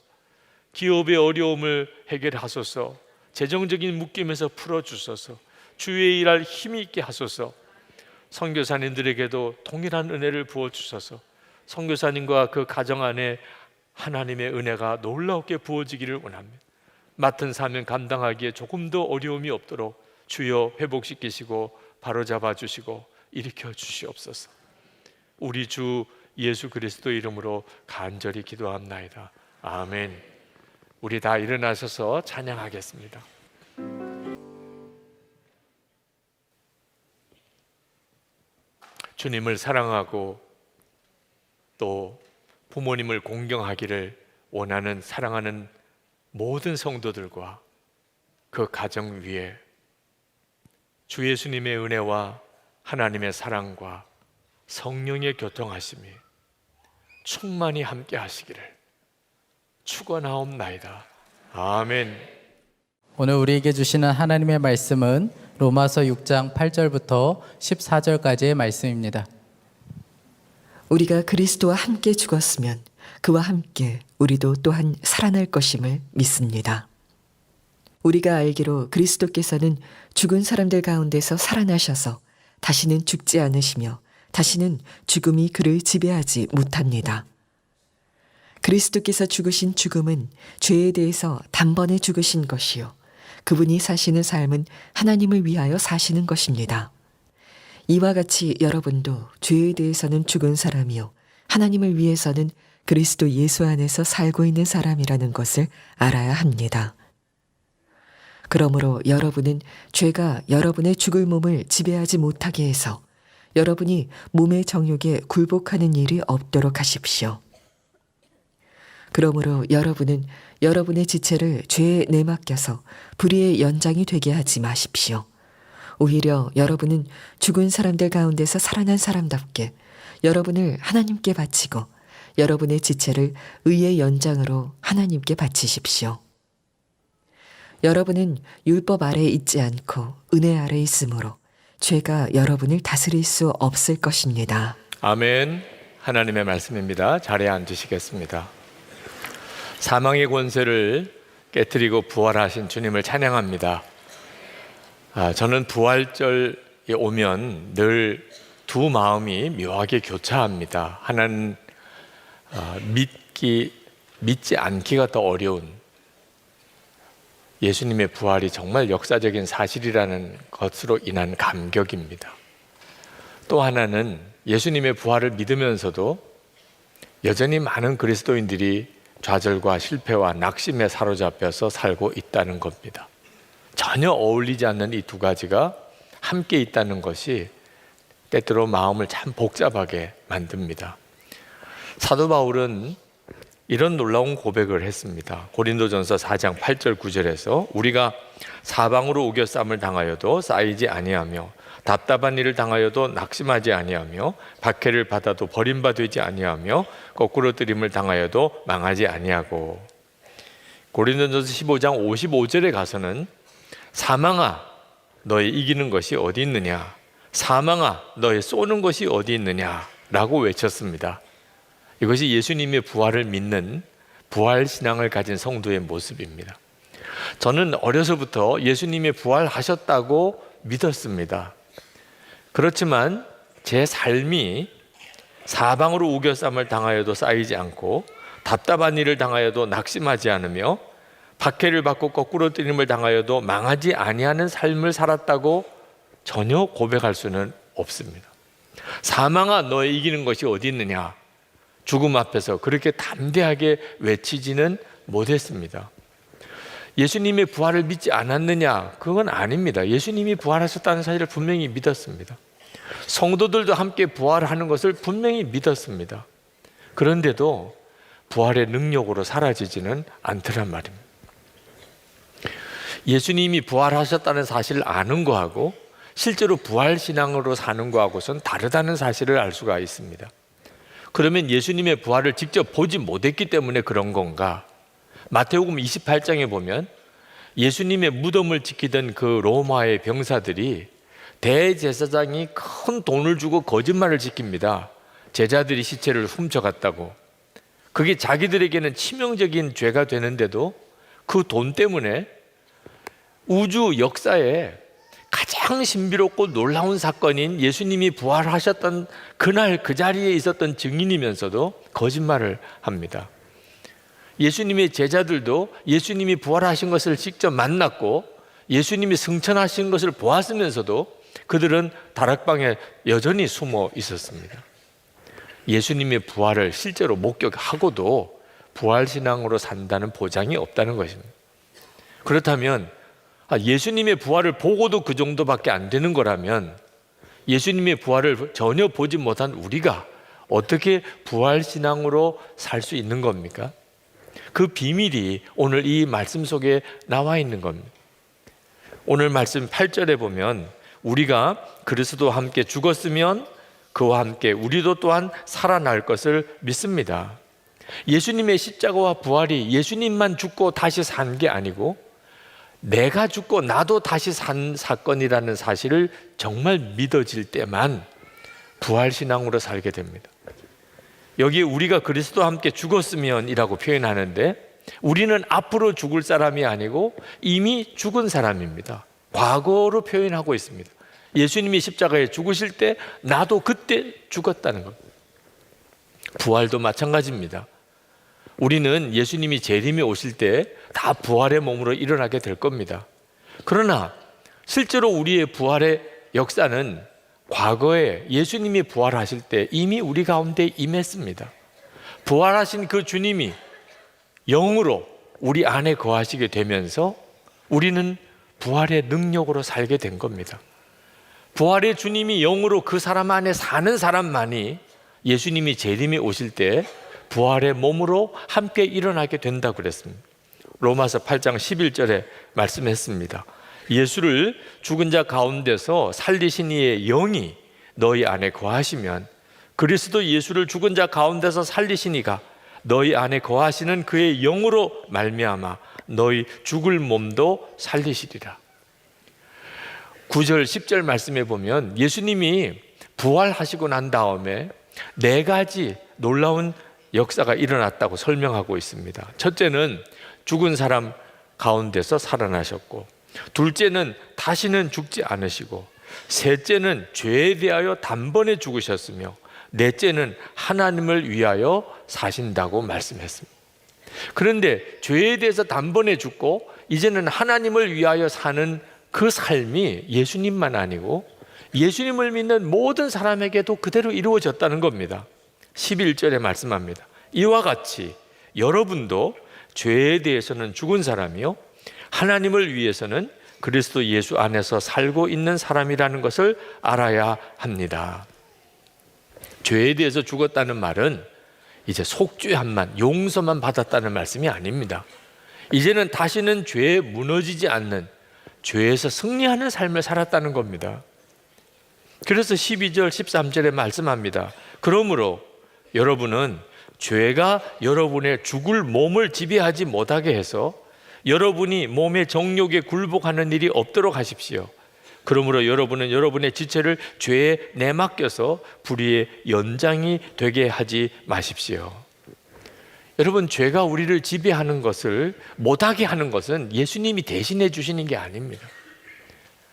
기업의 어려움을 해결하소서. 재정적인 묶임에서 풀어주소서. 주의 일할 힘이 있게 하소서. 선교사님들에게도 동일한 은혜를 부어주소서. 선교사님과 그 가정 안에 하나님의 은혜가 놀랍게 부어지기를 원합니다. 맡은 사명 감당하기에 조금 더 어려움이 없도록 주여 회복시키시고 바로잡아 주시고 일으켜 주시옵소서. 우리 주 예수 그리스도 이름으로 간절히 기도합나이다. 아멘. 우리 다 일어나셔서 찬양하겠습니다. 주님을 사랑하고 또 부모님을 공경하기를 원하는 사랑하는 모든 성도들과 그 가정 위에 주 예수님의 은혜와 하나님의 사랑과 성령의 교통하심이 충만히 함께 하시기를 축원하옵나이다. 아멘. 오늘 우리에게 주시는 하나님의 말씀은 로마서 6장 8절부터 14절까지의 말씀입니다. 우리가 그리스도와 함께 죽었으면 그와 함께 우리도 또한 살아날 것임을 믿습니다. 우리가 알기로 그리스도께서는 죽은 사람들 가운데서 살아나셔서 다시는 죽지 않으시며 다시는 죽음이 그를 지배하지 못합니다. 그리스도께서 죽으신 죽음은 죄에 대해서 단번에 죽으신 것이요 그분이 사시는 삶은 하나님을 위하여 사시는 것입니다. 이와 같이 여러분도 죄에 대해서는 죽은 사람이요 하나님을 위해서는 그리스도 예수 안에서 살고 있는 사람이라는 것을 알아야 합니다. 그러므로 여러분은 죄가 여러분의 죽을 몸을 지배하지 못하게 해서 여러분이 몸의 정욕에 굴복하는 일이 없도록 하십시오. 그러므로 여러분은 여러분의 지체를 죄에 내맡겨서 불의의 연장이 되게 하지 마십시오. 오히려 여러분은 죽은 사람들 가운데서 살아난 사람답게 여러분을 하나님께 바치고 여러분의 지체를 의의 연장으로 하나님께 바치십시오. 여러분은 율법 아래 있지 않고 은혜 아래 있으므로 죄가 여러분을 다스릴 수 없을 것입니다. 아멘. 하나님의 말씀입니다. 자리에 앉으시겠습니다. 사망의 권세를 깨뜨리고 부활하신 주님을 찬양합니다. 저는 부활절에 오면 늘 두 마음이 묘하게 교차합니다. 하나는 믿지 않기가 더 어려운 예수님의 부활이 정말 역사적인 사실이라는 것으로 인한 감격입니다. 또 하나는 예수님의 부활을 믿으면서도 여전히 많은 그리스도인들이 좌절과 실패와 낙심에 사로잡혀서 살고 있다는 겁니다. 전혀 어울리지 않는 이 두 가지가 함께 있다는 것이 때때로 마음을 참 복잡하게 만듭니다. 사도 바울은 이런 놀라운 고백을 했습니다. 고린도전서 4장 8절 9절에서 우리가 사방으로 우겨쌈을 당하여도 쌓이지 아니하며 답답한 일을 당하여도 낙심하지 아니하며 박해를 받아도 버림받지 아니하며 거꾸로 뜨림을 당하여도 망하지 아니하고. 고린도전서 15장 55절에 가서는 사망아 너의 이기는 것이 어디 있느냐, 사망아 너의 쏘는 것이 어디 있느냐 라고 외쳤습니다. 이것이 예수님의 부활을 믿는 부활신앙을 가진 성도의 모습입니다. 저는 어려서부터 예수님의 부활하셨다고 믿었습니다. 그렇지만 제 삶이 사방으로 우겨쌈을 당하여도 쌓이지 않고 답답한 일을 당하여도 낙심하지 않으며 박해를 받고 거꾸로 뜨림을 당하여도 망하지 아니하는 삶을 살았다고 전혀 고백할 수는 없습니다. 사망아 너의 이기는 것이 어디 있느냐, 죽음 앞에서 그렇게 담대하게 외치지는 못했습니다. 예수님의 부활을 믿지 않았느냐? 그건 아닙니다. 예수님이 부활하셨다는 사실을 분명히 믿었습니다. 성도들도 함께 부활하는 것을 분명히 믿었습니다. 그런데도 부활의 능력으로 사라지지는 않더란 말입니다. 예수님이 부활하셨다는 사실을 아는 거하고 실제로 부활신앙으로 사는 거하고선 다르다는 사실을 알 수가 있습니다. 그러면 예수님의 부활을 직접 보지 못했기 때문에 그런 건가? 마태복음 28장에 보면 예수님의 무덤을 지키던 그 로마의 병사들이 대제사장이 큰 돈을 주고 거짓말을 지킵니다. 제자들이 시체를 훔쳐갔다고. 그게 자기들에게는 치명적인 죄가 되는데도 그 돈 때문에 우주 역사에 가장 신비롭고 놀라운 사건인 예수님이 부활하셨던 그날 그 자리에 있었던 증인이면서도 거짓말을 합니다. 예수님의 제자들도 예수님이 부활하신 것을 직접 만났고 예수님이 승천하신 것을 보았으면서도 그들은 다락방에 여전히 숨어 있었습니다. 예수님의 부활을 실제로 목격하고도 부활신앙으로 산다는 보장이 없다는 것입니다. 그렇다면 예수님의 부활을 보고도 그 정도밖에 안 되는 거라면 예수님의 부활을 전혀 보지 못한 우리가 어떻게 부활신앙으로 살 수 있는 겁니까? 그 비밀이 오늘 이 말씀 속에 나와 있는 겁니다. 오늘 말씀 8절에 보면 우리가 그리스도와 함께 죽었으면 그와 함께 우리도 또한 살아날 것을 믿습니다. 예수님의 십자가와 부활이 예수님만 죽고 다시 산 게 아니고 내가 죽고 나도 다시 산 사건이라는 사실을 정말 믿어질 때만 부활신앙으로 살게 됩니다. 여기에 우리가 그리스도와 함께 죽었으면 이라고 표현하는데 우리는 앞으로 죽을 사람이 아니고 이미 죽은 사람입니다. 과거로 표현하고 있습니다. 예수님이 십자가에 죽으실 때 나도 그때 죽었다는 것. 부활도 마찬가지입니다. 우리는 예수님이 재림에 오실 때 다 부활의 몸으로 일어나게 될 겁니다. 그러나 실제로 우리의 부활의 역사는 과거에 예수님이 부활하실 때 이미 우리 가운데 임했습니다. 부활하신 그 주님이 영으로 우리 안에 거하시게 되면서 우리는 부활의 능력으로 살게 된 겁니다. 부활의 주님이 영으로 그 사람 안에 사는 사람만이 예수님이 재림에 오실 때 부활의 몸으로 함께 일어나게 된다고 그랬습니다. 로마서 8장 11절에 말씀했습니다. 예수를 죽은 자 가운데서 살리신 이의 영이 너희 안에 거하시면 그리스도 예수를 죽은 자 가운데서 살리신 이가 너희 안에 거하시는 그의 영으로 말미암아 너희 죽을 몸도 살리시리라. 9절 10절 말씀에 보면 예수님이 부활하시고 난 다음에 4가지 놀라운 역사가 일어났다고 설명하고 있습니다. 첫째는 죽은 사람 가운데서 살아나셨고, 둘째는 다시는 죽지 않으시고, 셋째는 죄에 대하여 단번에 죽으셨으며, 넷째는 하나님을 위하여 사신다고 말씀했습니다. 그런데 죄에 대해서 단번에 죽고 이제는 하나님을 위하여 사는 그 삶이 예수님만 아니고 예수님을 믿는 모든 사람에게도 그대로 이루어졌다는 겁니다. 11절에 말씀합니다. 이와 같이 여러분도 죄에 대해서는 죽은 사람이요 하나님을 위해서는 그리스도 예수 안에서 살고 있는 사람이라는 것을 알아야 합니다. 죄에 대해서 죽었다는 말은 이제 속죄함만, 용서만 받았다는 말씀이 아닙니다. 이제는 다시는 죄에 무너지지 않는, 죄에서 승리하는 삶을 살았다는 겁니다. 그래서 12절, 13절에 말씀합니다. 그러므로 여러분은 죄가 여러분의 죽을 몸을 지배하지 못하게 해서 여러분이 몸의 정욕에 굴복하는 일이 없도록 하십시오. 그러므로 여러분은 여러분의 지체를 죄에 내맡겨서 불의의 연장이 되게 하지 마십시오. 여러분, 죄가 우리를 지배하는 것을 못하게 하는 것은 예수님이 대신해 주시는 게 아닙니다.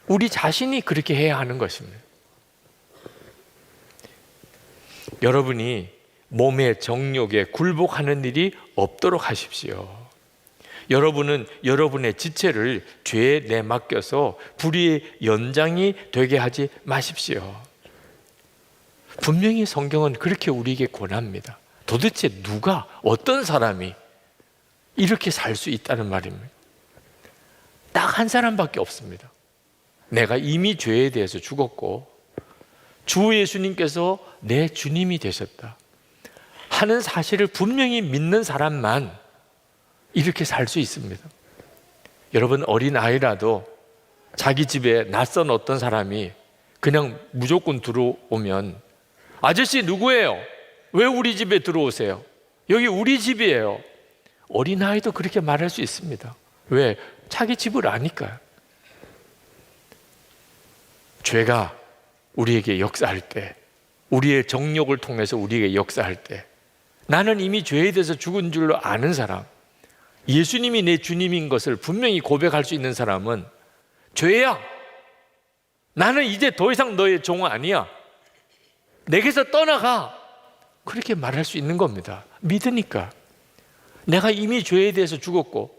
우리 자신이 그렇게 해야 하는 것입니다. 여러분이 몸의 정욕에 굴복하는 일이 없도록 하십시오. 여러분은 여러분의 지체를 죄에 내맡겨서 불의의 연장이 되게 하지 마십시오. 분명히 성경은 그렇게 우리에게 권합니다. 도대체 누가, 어떤 사람이 이렇게 살 수 있다는 말입니다. 딱 한 사람밖에 없습니다. 내가 이미 죄에 대해서 죽었고 주 예수님께서 내 주님이 되셨다 하는 사실을 분명히 믿는 사람만 이렇게 살 수 있습니다. 여러분, 어린아이라도 자기 집에 낯선 어떤 사람이 그냥 무조건 들어오면 아저씨 누구예요? 왜 우리 집에 들어오세요? 여기 우리 집이에요. 어린아이도 그렇게 말할 수 있습니다. 왜? 자기 집을 아니까요. 죄가 우리에게 역사할 때, 우리의 정욕을 통해서 우리에게 역사할 때, 나는 이미 죄에 대해서 죽은 줄로 아는 사람, 예수님이 내 주님인 것을 분명히 고백할 수 있는 사람은 죄야, 나는 이제 더 이상 너의 종 아니야, 내게서 떠나가, 그렇게 말할 수 있는 겁니다. 믿으니까. 내가 이미 죄에 대해서 죽었고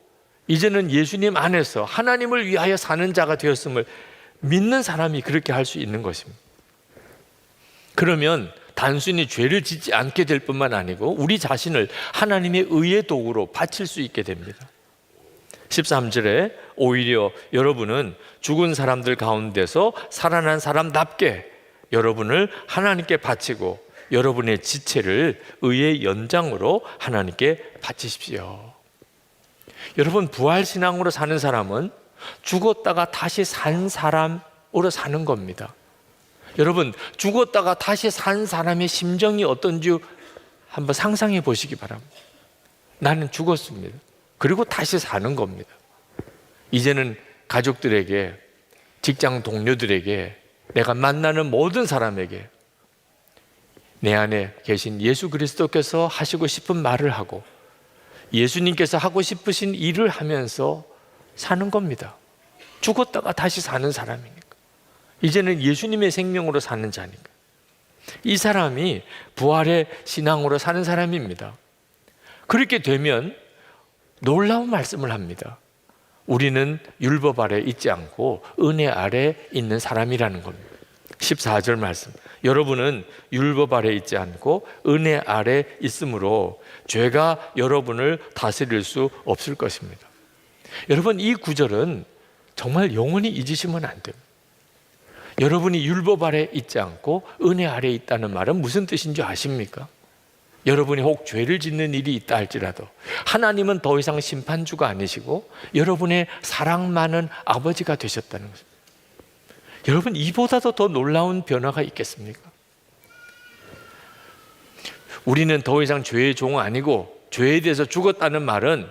이제는 예수님 안에서 하나님을 위하여 사는 자가 되었음을 믿는 사람이 그렇게 할 수 있는 것입니다. 그러면 단순히 죄를 짓지 않게 될 뿐만 아니고 우리 자신을 하나님의 의의 도구로 바칠 수 있게 됩니다. 13절에 오히려 여러분은 죽은 사람들 가운데서 살아난 사람답게 여러분을 하나님께 바치고 여러분의 지체를 의의 연장으로 하나님께 바치십시오. 여러분, 부활신앙으로 사는 사람은 죽었다가 다시 산 사람으로 사는 겁니다. 여러분, 죽었다가 다시 산 사람의 심정이 어떤지 한번 상상해 보시기 바랍니다. 나는 죽었습니다. 그리고 다시 사는 겁니다. 이제는 가족들에게, 직장 동료들에게, 내가 만나는 모든 사람에게 내 안에 계신 예수 그리스도께서 하시고 싶은 말을 하고 예수님께서 하고 싶으신 일을 하면서 사는 겁니다. 죽었다가 다시 사는 사람이니까. 이제는 예수님의 생명으로 사는 자니까. 이 사람이 부활의 신앙으로 사는 사람입니다. 그렇게 되면 놀라운 말씀을 합니다. 우리는 율법 아래 있지 않고 은혜 아래 있는 사람이라는 겁니다. 14절 말씀. 여러분은 율법 아래 있지 않고 은혜 아래 있으므로 죄가 여러분을 다스릴 수 없을 것입니다. 여러분, 이 구절은 정말 영원히 잊으시면 안 됩니다. 여러분이 율법 아래 있지 않고 은혜 아래 있다는 말은 무슨 뜻인 줄 아십니까? 여러분이 혹 죄를 짓는 일이 있다 할지라도 하나님은 더 이상 심판주가 아니시고 여러분의 사랑 많은 아버지가 되셨다는 것입니다. 여러분, 이보다도 더 놀라운 변화가 있겠습니까? 우리는 더 이상 죄의 종 아니고 죄에 대해서 죽었다는 말은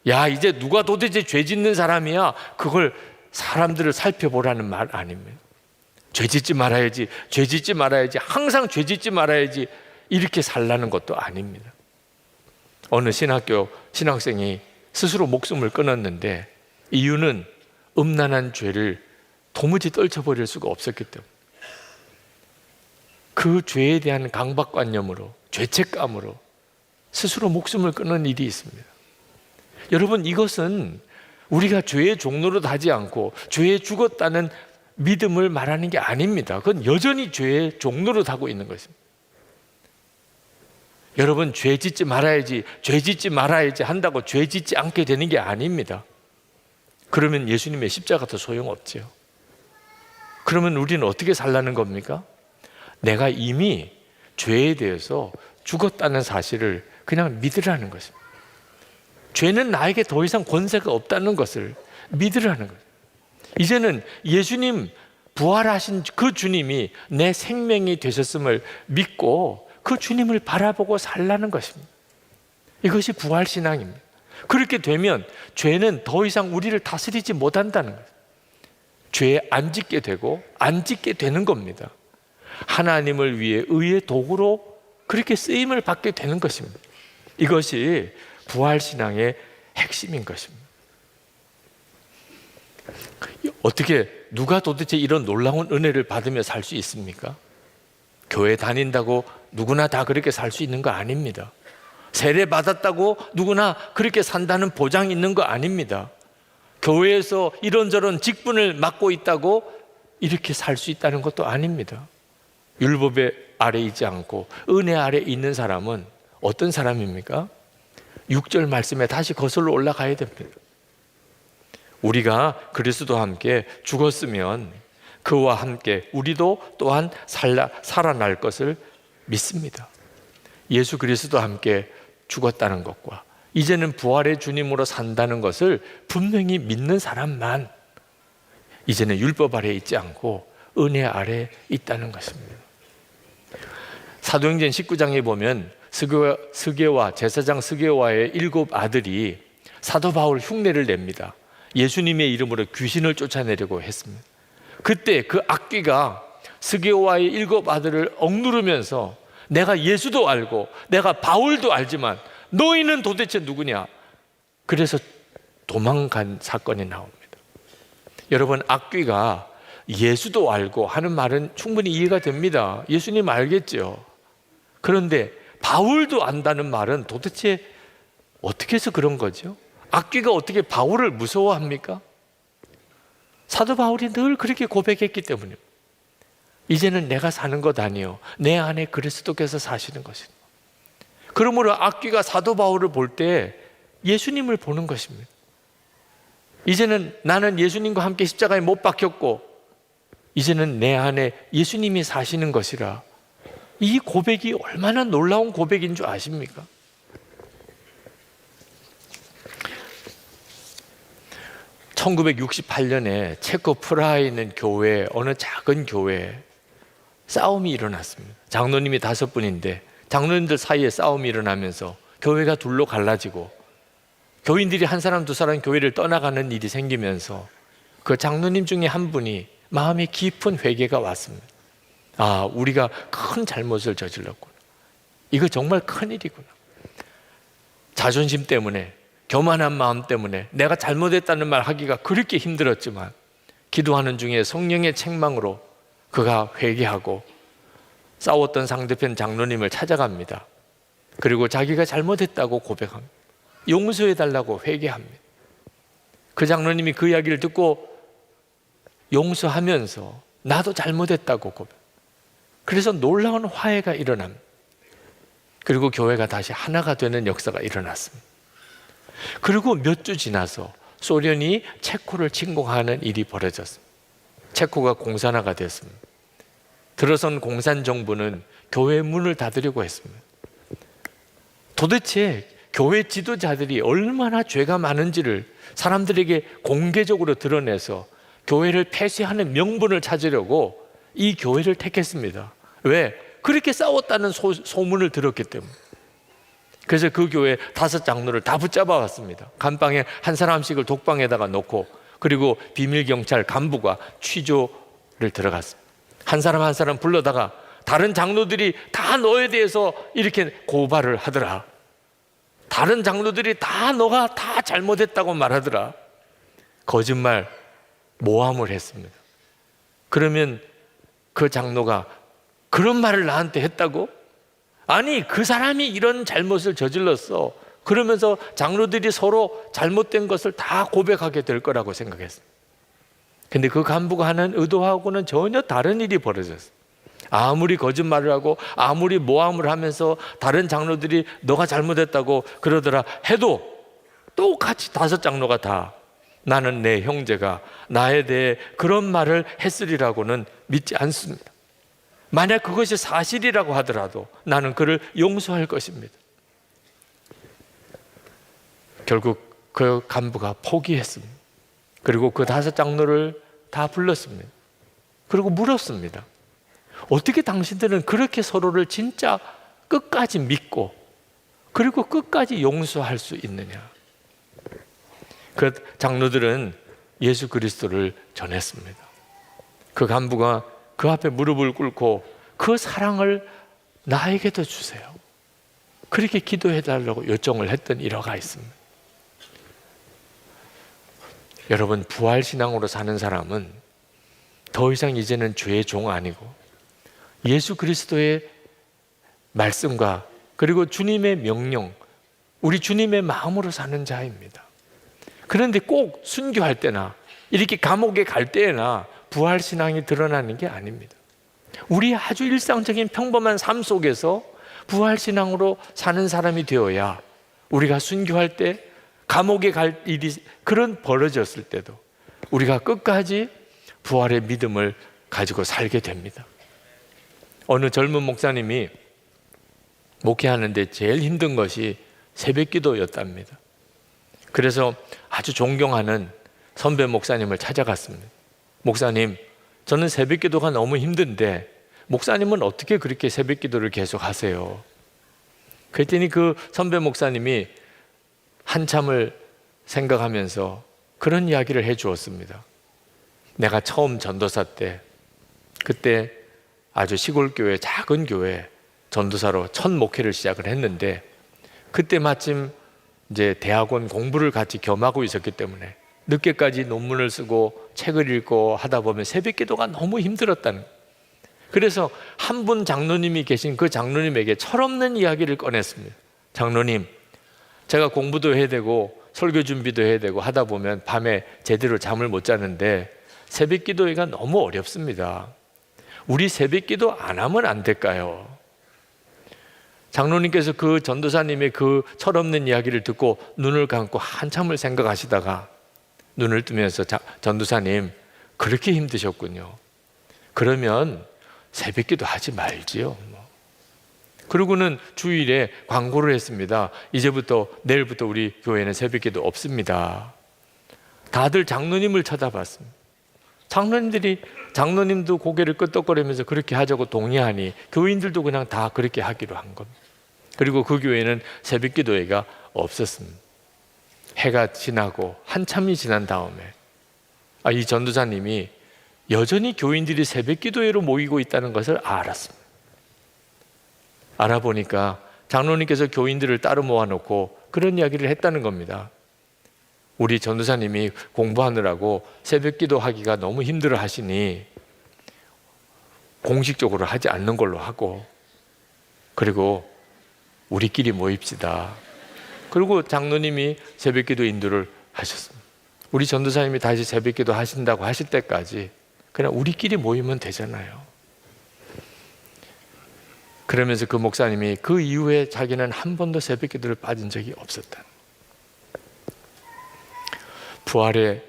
야, 이제 누가 도대체 죄 짓는 사람이야, 그걸 사람들을 살펴보라는 말 아닙니다. 죄 짓지 말아야지, 죄 짓지 말아야지, 항상 죄 짓지 말아야지, 이렇게 살라는 것도 아닙니다. 어느 신학생이 스스로 목숨을 끊었는데 이유는 음란한 죄를 도무지 떨쳐버릴 수가 없었기 때문에, 그 죄에 대한 강박관념으로, 죄책감으로 스스로 목숨을 끊는 일이 있습니다. 여러분, 이것은 우리가 죄의 종로로 하지 않고 죄에 죽었다는 믿음을 말하는 게 아닙니다. 그건 여전히 죄의 종로로 하고 있는 것입니다. 여러분, 죄 짓지 말아야지, 죄 짓지 말아야지 한다고 죄 짓지 않게 되는 게 아닙니다. 그러면 예수님의 십자가도 소용없죠. 그러면 우리는 어떻게 살라는 겁니까? 내가 이미 죄에 대해서 죽었다는 사실을 그냥 믿으라는 것입니다. 죄는 나에게 더 이상 권세가 없다는 것을 믿으라는 거예요. 이제는 예수님, 부활하신 그 주님이 내 생명이 되셨음을 믿고 그 주님을 바라보고 살라는 것입니다. 이것이 부활신앙입니다. 그렇게 되면 죄는 더 이상 우리를 다스리지 못한다는 거예요. 죄에 안 짓게 되고 안 짓게 되는 겁니다. 하나님을 위해 의의 도구로 그렇게 쓰임을 받게 되는 것입니다. 이것이 부활신앙의 핵심인 것입니다. 어떻게, 누가 도대체 이런 놀라운 은혜를 받으며 살 수 있습니까? 교회 다닌다고 누구나 다 그렇게 살 수 있는 거 아닙니다. 세례 받았다고 누구나 그렇게 산다는 보장이 있는 거 아닙니다. 교회에서 이런저런 직분을 맡고 있다고 이렇게 살 수 있다는 것도 아닙니다. 율법의 아래 있지 않고 은혜 아래 있는 사람은 어떤 사람입니까? 6절 말씀에 다시 거슬러 올라가야 됩니다. 우리가 그리스도와 함께 죽었으면 그와 함께 우리도 또한 살아날 것을 믿습니다. 예수 그리스도와 함께 죽었다는 것과 이제는 부활의 주님으로 산다는 것을 분명히 믿는 사람만 이제는 율법 아래 있지 않고 은혜 아래 있다는 것입니다. 사도행전 19장에 보면 스게와 제사장 스게와의 7 아들이 사도 바울 흉내를 냅니다. 예수님의 이름으로 귀신을 쫓아내려고 했습니다. 그때 그 악귀가 스게와의 7 아들을 억누르면서 내가 예수도 알고 내가 바울도 알지만 너희는 도대체 누구냐? 그래서 도망간 사건이 나옵니다. 여러분, 악귀가 예수도 알고 하는 말은 충분히 이해가 됩니다. 예수님 알겠죠. 그런데 바울도 안다는 말은 도대체 어떻게 해서 그런 거죠? 악귀가 어떻게 바울을 무서워합니까? 사도 바울이 늘 그렇게 고백했기 때문입니다. 이제는 내가 사는 것 아니요, 내 안에 그리스도께서 사시는 것입니다. 그러므로 악귀가 사도 바울을 볼 때 예수님을 보는 것입니다. 이제는 나는 예수님과 함께 십자가에 못 박혔고 이제는 내 안에 예수님이 사시는 것이라. 이 고백이 얼마나 놀라운 고백인 줄 아십니까? (1968년에) 체코 프라하에 있는 교회, 어느 작은 교회에 싸움이 일어났습니다. 장로님이 5분인데 장로님들 사이에 싸움이 일어나면서 교회가 둘로 갈라지고 교인들이 한 사람 두 사람 교회를 떠나가는 일이 생기면서 그 장로님 중에 한 분이 마음에 깊은 회개가 왔습니다. 아, 우리가 큰 잘못을 저질렀구나. 이거 정말 큰일이구나. 자존심 때문에, 교만한 마음 때문에 내가 잘못했다는 말 하기가 그렇게 힘들었지만 기도하는 중에 성령의 책망으로 그가 회개하고 싸웠던 상대편 장로님을 찾아갑니다. 그리고 자기가 잘못했다고 고백합니다. 용서해달라고 회개합니다. 그 장로님이 그 이야기를 듣고 용서하면서 나도 잘못했다고 고백. 그래서 놀라운 화해가 일어납니다. 그리고 교회가 다시 하나가 되는 역사가 일어났습니다. 그리고 몇 주 지나서 소련이 체코를 침공하는 일이 벌어졌습니다. 체코가 공산화가 됐습니다. 들어선 공산 정부는 교회 문을 닫으려고 했습니다. 도대체 교회 지도자들이 얼마나 죄가 많은지를 사람들에게 공개적으로 드러내서 교회를 폐쇄하는 명분을 찾으려고 이 교회를 택했습니다. 왜? 그렇게 싸웠다는 소문을 들었기 때문에. 그래서 그 교회 5 장로를 다 붙잡아 왔습니다. 감방에 한 사람씩을 독방에다가 놓고, 그리고 비밀경찰 간부가 취조를 들어갔습니다. 한 사람 한 사람 불러다가 다른 장로들이 다 너에 대해서 이렇게 고발을 하더라. 다른 장로들이 다 너가 다 잘못했다고 말하더라. 거짓말, 모함을 했습니다. 그러면 그 장로가 그런 말을 나한테 했다고? 아니, 그 사람이 이런 잘못을 저질렀어. 그러면서 장로들이 서로 잘못된 것을 다 고백하게 될 거라고 생각했습니다. 근데 그 간부가 하는 의도하고는 전혀 다른 일이 벌어졌어요. 아무리 거짓말을 하고 아무리 모함을 하면서 다른 장로들이 너가 잘못했다고 그러더라 해도 똑같이 5 장로가 다 나는 내 형제가 나에 대해 그런 말을 했으리라고는 믿지 않습니다. 만약 그것이 사실이라고 하더라도 나는 그를 용서할 것입니다. 결국 그 간부가 포기했습니다. 그리고 그 5 장로를 다 불렀습니다. 그리고 물었습니다. 어떻게 당신들은 그렇게 서로를 진짜 끝까지 믿고 그리고 끝까지 용서할 수 있느냐? 그 장로들은 예수 그리스도를 전했습니다. 그 간부가 그 앞에 무릎을 꿇고 그 사랑을 나에게도 주세요. 그렇게 기도해달라고 요청을 했던 일화가 있습니다. 여러분, 부활신앙으로 사는 사람은 더 이상 이제는 죄의 종 아니고 예수 그리스도의 말씀과 그리고 주님의 명령, 우리 주님의 마음으로 사는 자입니다. 그런데 꼭 순교할 때나 이렇게 감옥에 갈 때나 부활신앙이 드러나는 게 아닙니다. 우리 아주 일상적인 평범한 삶 속에서 부활신앙으로 사는 사람이 되어야 우리가 순교할 때, 감옥에 갈 일이 그런 벌어졌을 때도 우리가 끝까지 부활의 믿음을 가지고 살게 됩니다. 어느 젊은 목사님이 목회하는데 제일 힘든 것이 새벽기도였답니다. 그래서 아주 존경하는 선배 목사님을 찾아갔습니다. 목사님, 저는 새벽기도가 너무 힘든데 목사님은 어떻게 그렇게 새벽기도를 계속 하세요? 그랬더니 그 선배 목사님이 한참을 생각하면서 그런 이야기를 해 주었습니다. 내가 처음 전도사 때, 그때 아주 시골 교회, 작은 교회 전도사로 첫 목회를 시작을 했는데, 그때 마침 이제 대학원 공부를 같이 겸하고 있었기 때문에 늦게까지 논문을 쓰고 책을 읽고 하다 보면 새벽 기도가 너무 힘들었다는 거예요. 그래서 한 분 장로님이 계신 그 장로님에게 철없는 이야기를 꺼냈습니다. 장로님, 제가 공부도 해야 되고 설교 준비도 해야 되고 하다 보면 밤에 제대로 잠을 못 자는데 새벽 기도가 너무 어렵습니다. 우리 새벽 기도 안 하면 안 될까요? 장로님께서 그 전도사님의 그 철없는 이야기를 듣고 눈을 감고 한참을 생각하시다가 눈을 뜨면서 전도사님, 그렇게 힘드셨군요. 그러면 새벽 기도 하지 말지요. 그러고는 주일에 광고를 했습니다. 이제부터 내일부터 우리 교회는 새벽 기도 없습니다. 다들 장로님을 쳐다봤습니다. 장로님도 고개를 끄덕거리면서 그렇게 하자고 동의하니 교인들도 그냥 다 그렇게 하기로 한 겁니다. 그리고 그 교회는 새벽 기도회가 없었습니다. 해가 지나고 한참이 지난 다음에 이 전도사님이 여전히 교인들이 새벽 기도회로 모이고 있다는 것을 알았습니다. 알아보니까 장로님께서 교인들을 따로 모아놓고 그런 이야기를 했다는 겁니다. 우리 전도사님이 공부하느라고 새벽 기도하기가 너무 힘들어 하시니 공식적으로 하지 않는 걸로 하고, 그리고 우리끼리 모입시다. 그리고 장로님이 새벽 기도 인도를 하셨습니다. 우리 전도사님이 다시 새벽 기도 하신다고 하실 때까지 그냥 우리끼리 모이면 되잖아요. 그러면서 그 목사님이 그 이후에 자기는 한 번도 새벽 기도를 빠진 적이 없었다. 부활의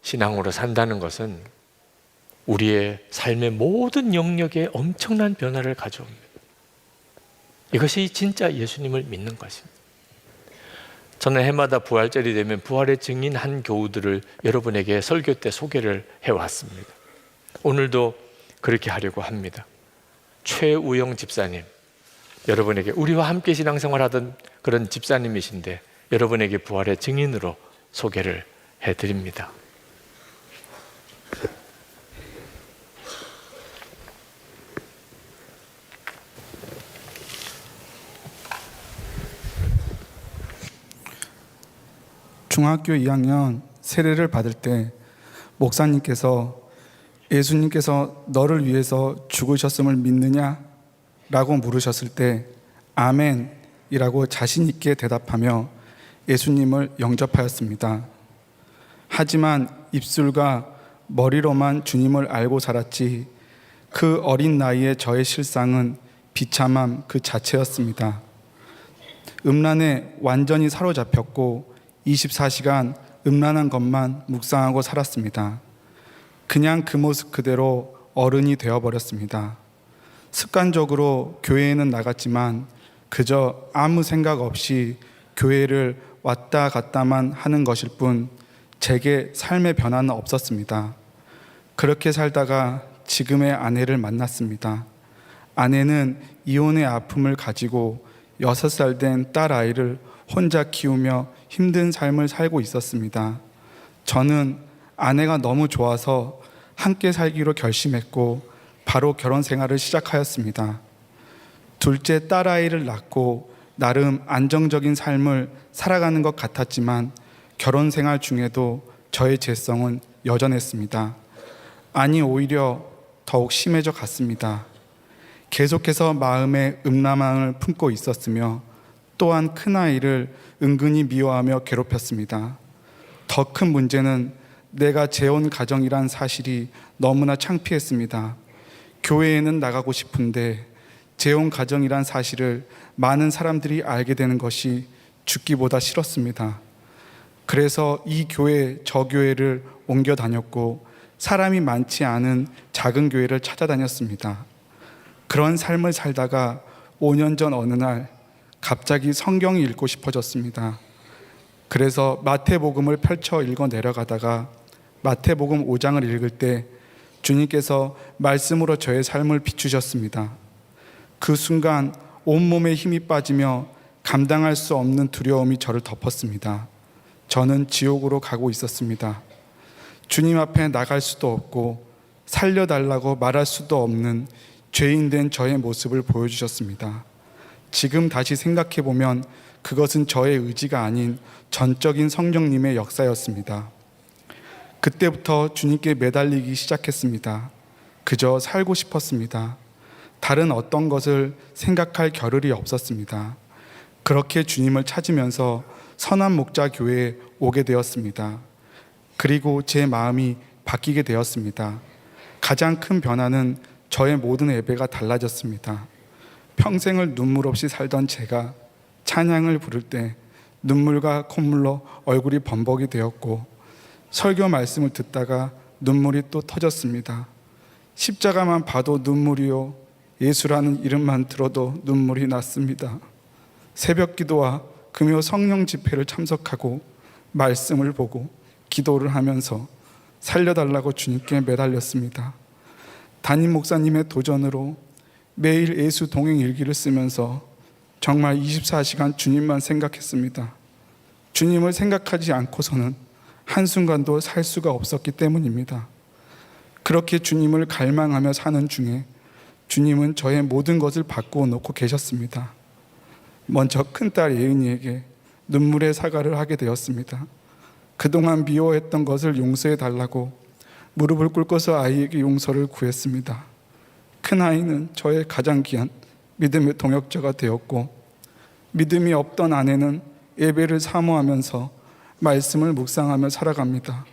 신앙으로 산다는 것은 우리의 삶의 모든 영역에 엄청난 변화를 가져옵니다. 이것이 진짜 예수님을 믿는 것입니다. 저는 해마다 부활절이 되면 부활의 증인 한 교우들을 여러분에게 설교 때 소개를 해왔습니다. 오늘도 그렇게 하려고 합니다. 최우영 집사님, 여러분에게 우리와 함께 신앙생활하던 그런 집사님이신데 여러분에게 부활의 증인으로 소개를 해드립니다. 중학교 2학년 세례를 받을 때 목사님께서 예수님께서 너를 위해서 죽으셨음을 믿느냐? 라고 물으셨을 때 아멘이라고 자신 있게 대답하며 예수님을 영접하였습니다. 하지만 입술과 머리로만 주님을 알고 살았지 그 어린 나이에 저의 실상은 비참함 그 자체였습니다. 음란에 완전히 사로잡혔고 24시간 음란한 것만 묵상하고 살았습니다. 그냥 그 모습 그대로 어른이 되어버렸습니다. 습관적으로 교회에는 나갔지만 그저 아무 생각 없이 교회를 왔다 갔다만 하는 것일 뿐 제게 삶의 변화는 없었습니다. 그렇게 살다가 지금의 아내를 만났습니다. 아내는 이혼의 아픔을 가지고 6살 된 딸아이를 혼자 키우며 힘든 삶을 살고 있었습니다. 저는 아내가 너무 좋아서 함께 살기로 결심했고 바로 결혼 생활을 시작하였습니다. 둘째 딸아이를 낳고 나름 안정적인 삶을 살아가는 것 같았지만 결혼 생활 중에도 저의 죄성은 여전했습니다. 아니 오히려 더욱 심해져 갔습니다. 계속해서 마음에 음란함을 품고 있었으며 또한 큰아이를 은근히 미워하며 괴롭혔습니다. 더 큰 문제는 내가 재혼 가정이란 사실이 너무나 창피했습니다. 교회에는 나가고 싶은데 재혼 가정이란 사실을 많은 사람들이 알게 되는 것이 죽기보다 싫었습니다. 그래서 이 교회 저 교회를 옮겨 다녔고 사람이 많지 않은 작은 교회를 찾아다녔습니다. 그런 삶을 살다가 5년 전 어느 날 갑자기 성경이 읽고 싶어졌습니다. 그래서 마태복음을 펼쳐 읽어 내려가다가 마태복음 5장을 읽을 때 주님께서 말씀으로 저의 삶을 비추셨습니다. 그 순간 온몸에 힘이 빠지며 감당할 수 없는 두려움이 저를 덮었습니다. 저는 지옥으로 가고 있었습니다. 주님 앞에 나갈 수도 없고 살려달라고 말할 수도 없는 죄인된 저의 모습을 보여주셨습니다. 지금 다시 생각해보면 그것은 저의 의지가 아닌 전적인 성령님의 역사였습니다. 그때부터 주님께 매달리기 시작했습니다. 그저 살고 싶었습니다. 다른 어떤 것을 생각할 겨를이 없었습니다. 그렇게 주님을 찾으면서 선한 목자 교회에 오게 되었습니다. 그리고 제 마음이 바뀌게 되었습니다. 가장 큰 변화는 저의 모든 예배가 달라졌습니다. 평생을 눈물 없이 살던 제가 찬양을 부를 때 눈물과 콧물로 얼굴이 범벅이 되었고 설교 말씀을 듣다가 눈물이 또 터졌습니다. 십자가만 봐도 눈물이요 예수라는 이름만 들어도 눈물이 났습니다. 새벽 기도와 금요 성령 집회를 참석하고 말씀을 보고 기도를 하면서 살려달라고 주님께 매달렸습니다. 담임 목사님의 도전으로 매일 예수 동행 일기를 쓰면서 정말 24시간 주님만 생각했습니다. 주님을 생각하지 않고서는 한순간도 살 수가 없었기 때문입니다. 그렇게 주님을 갈망하며 사는 중에 주님은 저의 모든 것을 바꾸어 놓고 계셨습니다. 먼저 큰딸 예은이에게 눈물의 사과를 하게 되었습니다. 그동안 미워했던 것을 용서해 달라고 무릎을 꿇고서 아이에게 용서를 구했습니다. 큰아이는 저의 가장 귀한 믿음의 동역자가 되었고 믿음이 없던 아내는 예배를 사모하면서 말씀을 묵상하며 살아갑니다.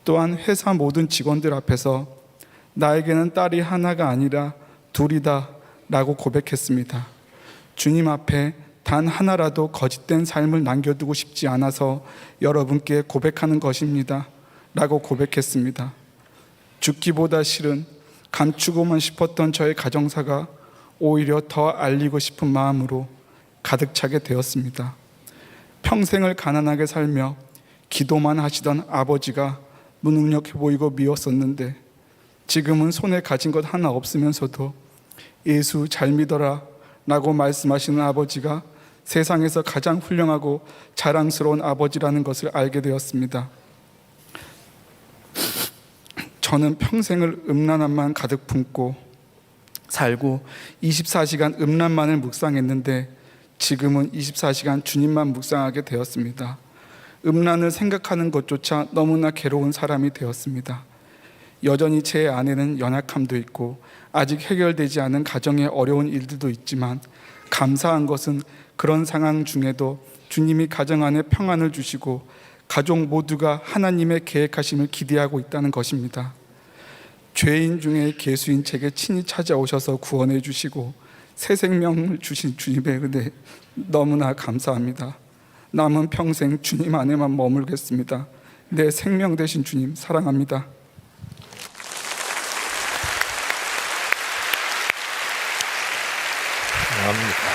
또한 회사 모든 직원들 앞에서 나에게는 딸이 하나가 아니라 둘이다 라고 고백했습니다. 주님 앞에 단 하나라도 거짓된 삶을 남겨두고 싶지 않아서 여러분께 고백하는 것입니다 라고 고백했습니다. 죽기보다 싫은 감추고만 싶었던 저의 가정사가 오히려 더 알리고 싶은 마음으로 가득 차게 되었습니다. 평생을 가난하게 살며 기도만 하시던 아버지가 무능력해 보이고 미웠었는데 지금은 손에 가진 것 하나 없으면서도 예수 잘 믿어라 라고 말씀하시는 아버지가 세상에서 가장 훌륭하고 자랑스러운 아버지라는 것을 알게 되었습니다. 저는 평생을 음란함만 가득 품고 살고 24시간 음란만을 묵상했는데 지금은 24시간 주님만 묵상하게 되었습니다. 음란을 생각하는 것조차 너무나 괴로운 사람이 되었습니다. 여전히 제 안에는 연약함도 있고 아직 해결되지 않은 가정의 어려운 일들도 있지만 감사한 것은 그런 상황 중에도 주님이 가정 안에 평안을 주시고 가족 모두가 하나님의 계획하심을 기대하고 있다는 것입니다. 죄인 중에 괴수인 제게 친히 찾아오셔서 구원해 주시고 새 생명을 주신 주님의 은혜 너무나 감사합니다. 남은 평생 주님 안에만 머물겠습니다. 내 생명 되신 주님 사랑합니다. 감사합니다.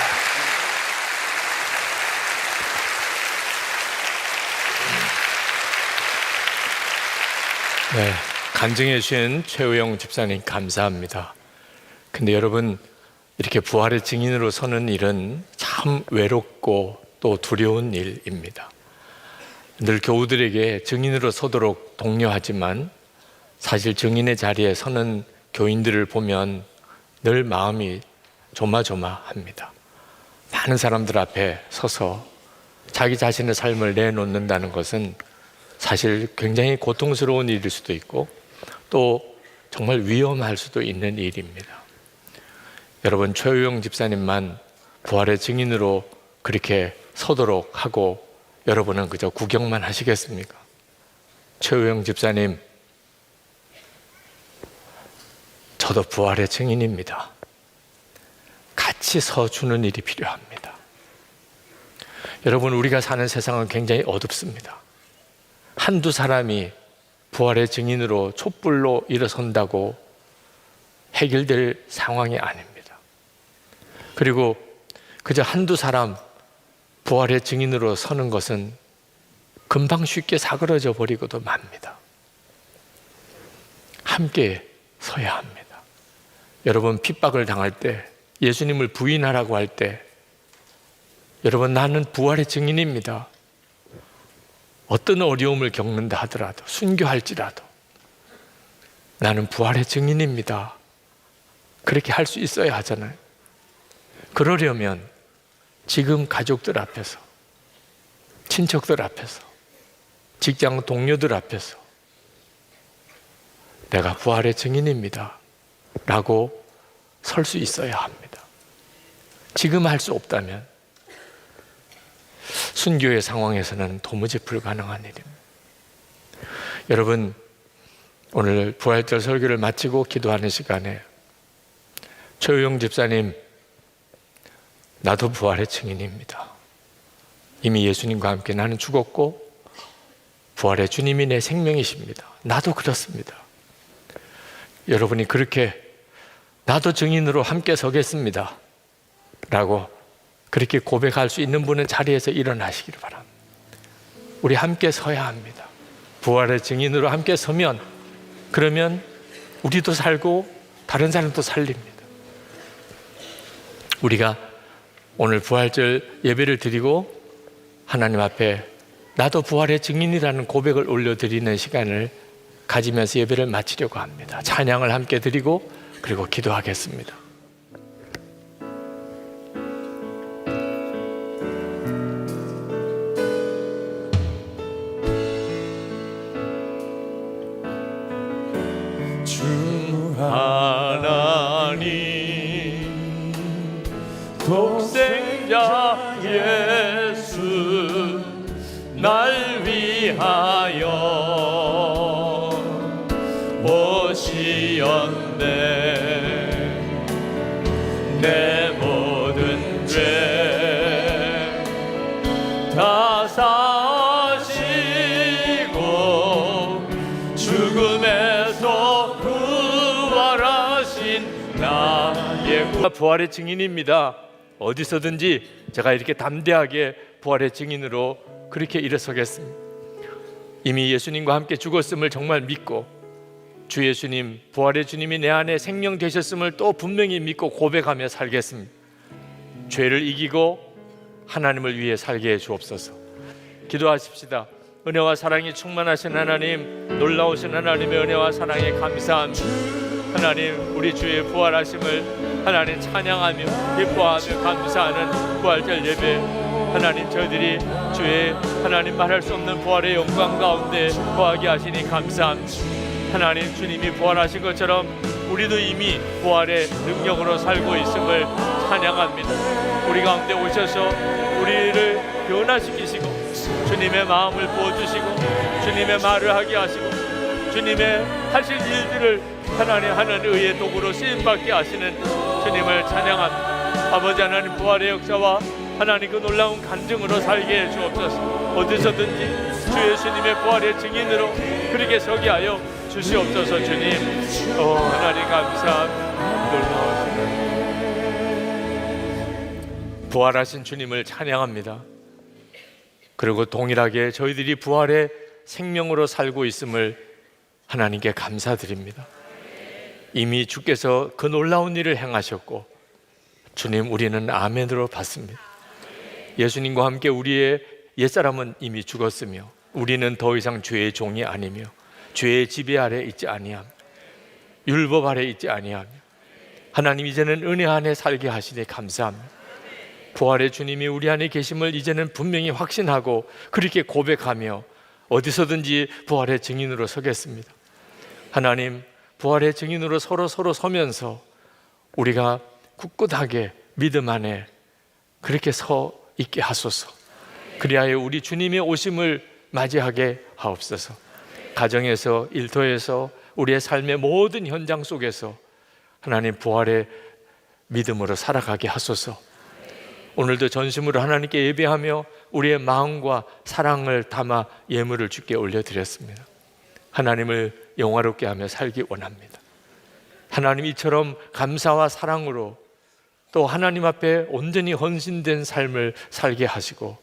네, 간증해 주신 최우영 집사님 감사합니다. 근데 여러분, 이렇게 부활의 증인으로 서는 일은 참 외롭고 또 두려운 일입니다. 늘 교우들에게 증인으로 서도록 독려하지만 사실 증인의 자리에 서는 교인들을 보면 늘 마음이 조마조마합니다. 많은 사람들 앞에 서서 자기 자신의 삶을 내놓는다는 것은 사실 굉장히 고통스러운 일일 수도 있고 또 정말 위험할 수도 있는 일입니다. 여러분, 최우영 집사님만 부활의 증인으로 그렇게 서도록 하고 여러분은 그저 구경만 하시겠습니까? 최우영 집사님, 저도 부활의 증인입니다. 같이 서주는 일이 필요합니다. 여러분, 우리가 사는 세상은 굉장히 어둡습니다. 한두 사람이 부활의 증인으로 촛불로 일어선다고 해결될 상황이 아닙니다. 그리고 그저 한두 사람 부활의 증인으로 서는 것은 금방 쉽게 사그러져 버리고도 맙니다. 함께 서야 합니다. 여러분, 핍박을 당할 때, 예수님을 부인하라고 할 때, 여러분, 나는 부활의 증인입니다. 어떤 어려움을 겪는다 하더라도, 순교할지라도 나는 부활의 증인입니다. 그렇게 할 수 있어야 하잖아요. 그러려면 지금 가족들 앞에서, 친척들 앞에서, 직장 동료들 앞에서 내가 부활의 증인입니다 라고 설 수 있어야 합니다. 지금 할 수 없다면 순교의 상황에서는 도무지 불가능한 일입니다. 여러분, 오늘 부활절 설교를 마치고 기도하는 시간에 최우영 집사님, 나도 부활의 증인입니다. 이미 예수님과 함께 나는 죽었고 부활의 주님이 내 생명이십니다. 나도 그렇습니다. 여러분이 그렇게 나도 증인으로 함께 서겠습니다 라고 그렇게 고백할 수 있는 분은 자리에서 일어나시기를 바랍니다. 우리 함께 서야 합니다. 부활의 증인으로 함께 서면, 그러면 우리도 살고 다른 사람도 살립니다. 우리가 오늘 부활절 예배를 드리고 하나님 앞에 나도 부활의 증인이라는 고백을 올려드리는 시간을 가지면서 예배를 마치려고 합니다. 찬양을 함께 드리고 그리고 기도하겠습니다. 주 하나님, 독생자 예수 날 위하여 오시었네. 내 모든 죄 다 사시고 죽음에서 부활하신 나 부활의 증인입니다. 어디서든지 제가 이렇게 담대하게 부활의 증인으로 그렇게 일어서겠습니다. 이미 예수님과 함께 죽었음을 정말 믿고 주 예수님, 부활의 주님이 내 안에 생명 되셨음을 또 분명히 믿고 고백하며 살겠습니다. 죄를 이기고 하나님을 위해 살게 해 주옵소서. 기도하십시다. 은혜와 사랑이 충만하신 하나님, 놀라우신 하나님의 은혜와 사랑에 감사합니다. 하나님, 우리 주의 부활하심을 하나님 찬양하며 기뻐하며 감사하는 부활절 예배, 하나님 저희들이 주의 하나님 말할 수 없는 부활의 영광 가운데 거하게 하시니 감사합니다. 하나님, 주님이 부활하신 것처럼 우리도 이미 부활의 능력으로 살고 있음을 찬양합니다. 우리 가운데 오셔서 우리를 변화시키시고 주님의 마음을 부어주시고 주님의 말을 하게 하시고 주님의 하실 일들을 하나님 하는 의의 도구로 쓰임받게 하시는 주님을 찬양합니다. 아버지 하나님, 부활의 역사와 하나님 그 놀라운 간증으로 살게 해 주옵소서. 어디서든지 주 예수님의 부활의 증인으로 그렇게 서게 하여 주시옵소서. 주님, 하나님 감사합니다. 놀라우시네. 부활하신 주님을 찬양합니다. 그리고 동일하게 저희들이 부활의 생명으로 살고 있음을 하나님께 감사드립니다. 이미 주께서 그 놀라운 일을 행하셨고 주님, 우리는 아멘으로 받습니다. 예수님과 함께 우리의 옛사람은 이미 죽었으며 우리는 더 이상 죄의 종이 아니며 죄의 지배 아래 있지 아니하며 율법 아래 있지 아니하며 하나님, 이제는 은혜 안에 살게 하시니 감사합니다. 부활의 주님이 우리 안에 계심을 이제는 분명히 확신하고 그렇게 고백하며 어디서든지 부활의 증인으로 서겠습니다. 하나님, 부활의 증인으로 서로 서면서 우리가 굳굳하게 믿음 안에 그렇게 서 있게 하소서. 그리하여 우리 주님의 오심을 맞이하게 하옵소서. 가정에서, 일터에서, 우리의 삶의 모든 현장 속에서 하나님, 부활의 믿음으로 살아가게 하소서. 오늘도 전심으로 하나님께 예배하며 우리의 마음과 사랑을 담아 예물을 주께 올려드렸습니다. 하나님을 영화롭게 하며 살기 원합니다. 하나님, 이처럼 감사와 사랑으로 또 하나님 앞에 온전히 헌신된 삶을 살게 하시고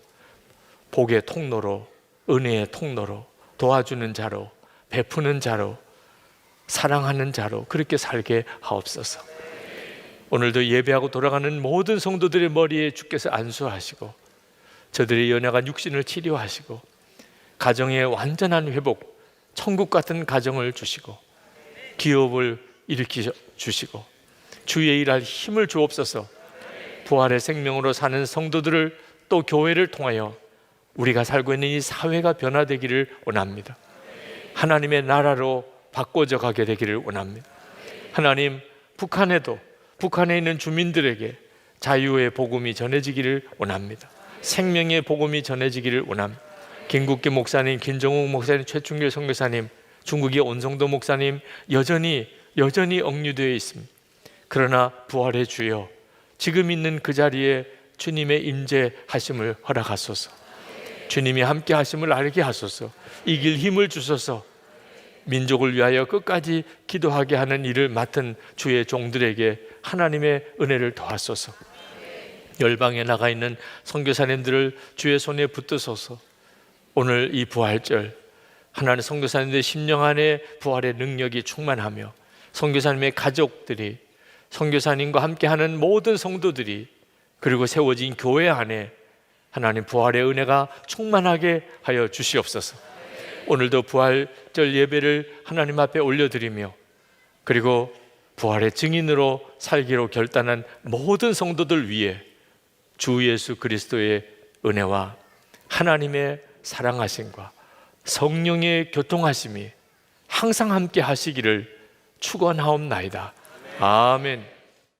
복의 통로로, 은혜의 통로로, 도와주는 자로, 베푸는 자로, 사랑하는 자로 그렇게 살게 하옵소서. 오늘도 예배하고 돌아가는 모든 성도들의 머리에 주께서 안수하시고 저들의 연약한 육신을 치료하시고 가정의 완전한 회복, 천국 같은 가정을 주시고 기업을 일으켜 주시고 주의 일할 힘을 주옵소서. 부활의 생명으로 사는 성도들을 또 교회를 통하여 우리가 살고 있는 이 사회가 변화되기를 원합니다. 하나님의 나라로 바꿔져 가게 되기를 원합니다. 하나님, 북한에 있는 주민들에게 자유의 복음이 전해지기를 원합니다. 생명의 복음이 전해지기를 원합니다. 김국기 목사님, 김정욱 목사님, 최충길 선교사님, 중국의 온성도 목사님 여전히 억류되어 있습니다. 그러나 부활의 주여, 지금 있는 그 자리에 주님의 임재하심을 허락하소서. 주님이 함께 하심을 알게 하소서. 이길 힘을 주소서. 민족을 위하여 끝까지 기도하게 하는 일을 맡은 주의 종들에게 하나님의 은혜를 더하소서. 열방에 나가 있는 선교사님들을 주의 손에 붙드소서. 오늘 이 부활절 하나님, 선교사님들의 심령 안에 부활의 능력이 충만하며 선교사님의 가족들이, 선교사님과 함께하는 모든 성도들이, 그리고 세워진 교회 안에 하나님 부활의 은혜가 충만하게 하여 주시옵소서. 오늘도 부활절 예배를 하나님 앞에 올려드리며 그리고 부활의 증인으로 살기로 결단한 모든 성도들 위해 주 예수 그리스도의 은혜와 하나님의 사랑하심과 성령의 교통하심이 항상 함께 하시기를 축원하옵나이다. 아멘.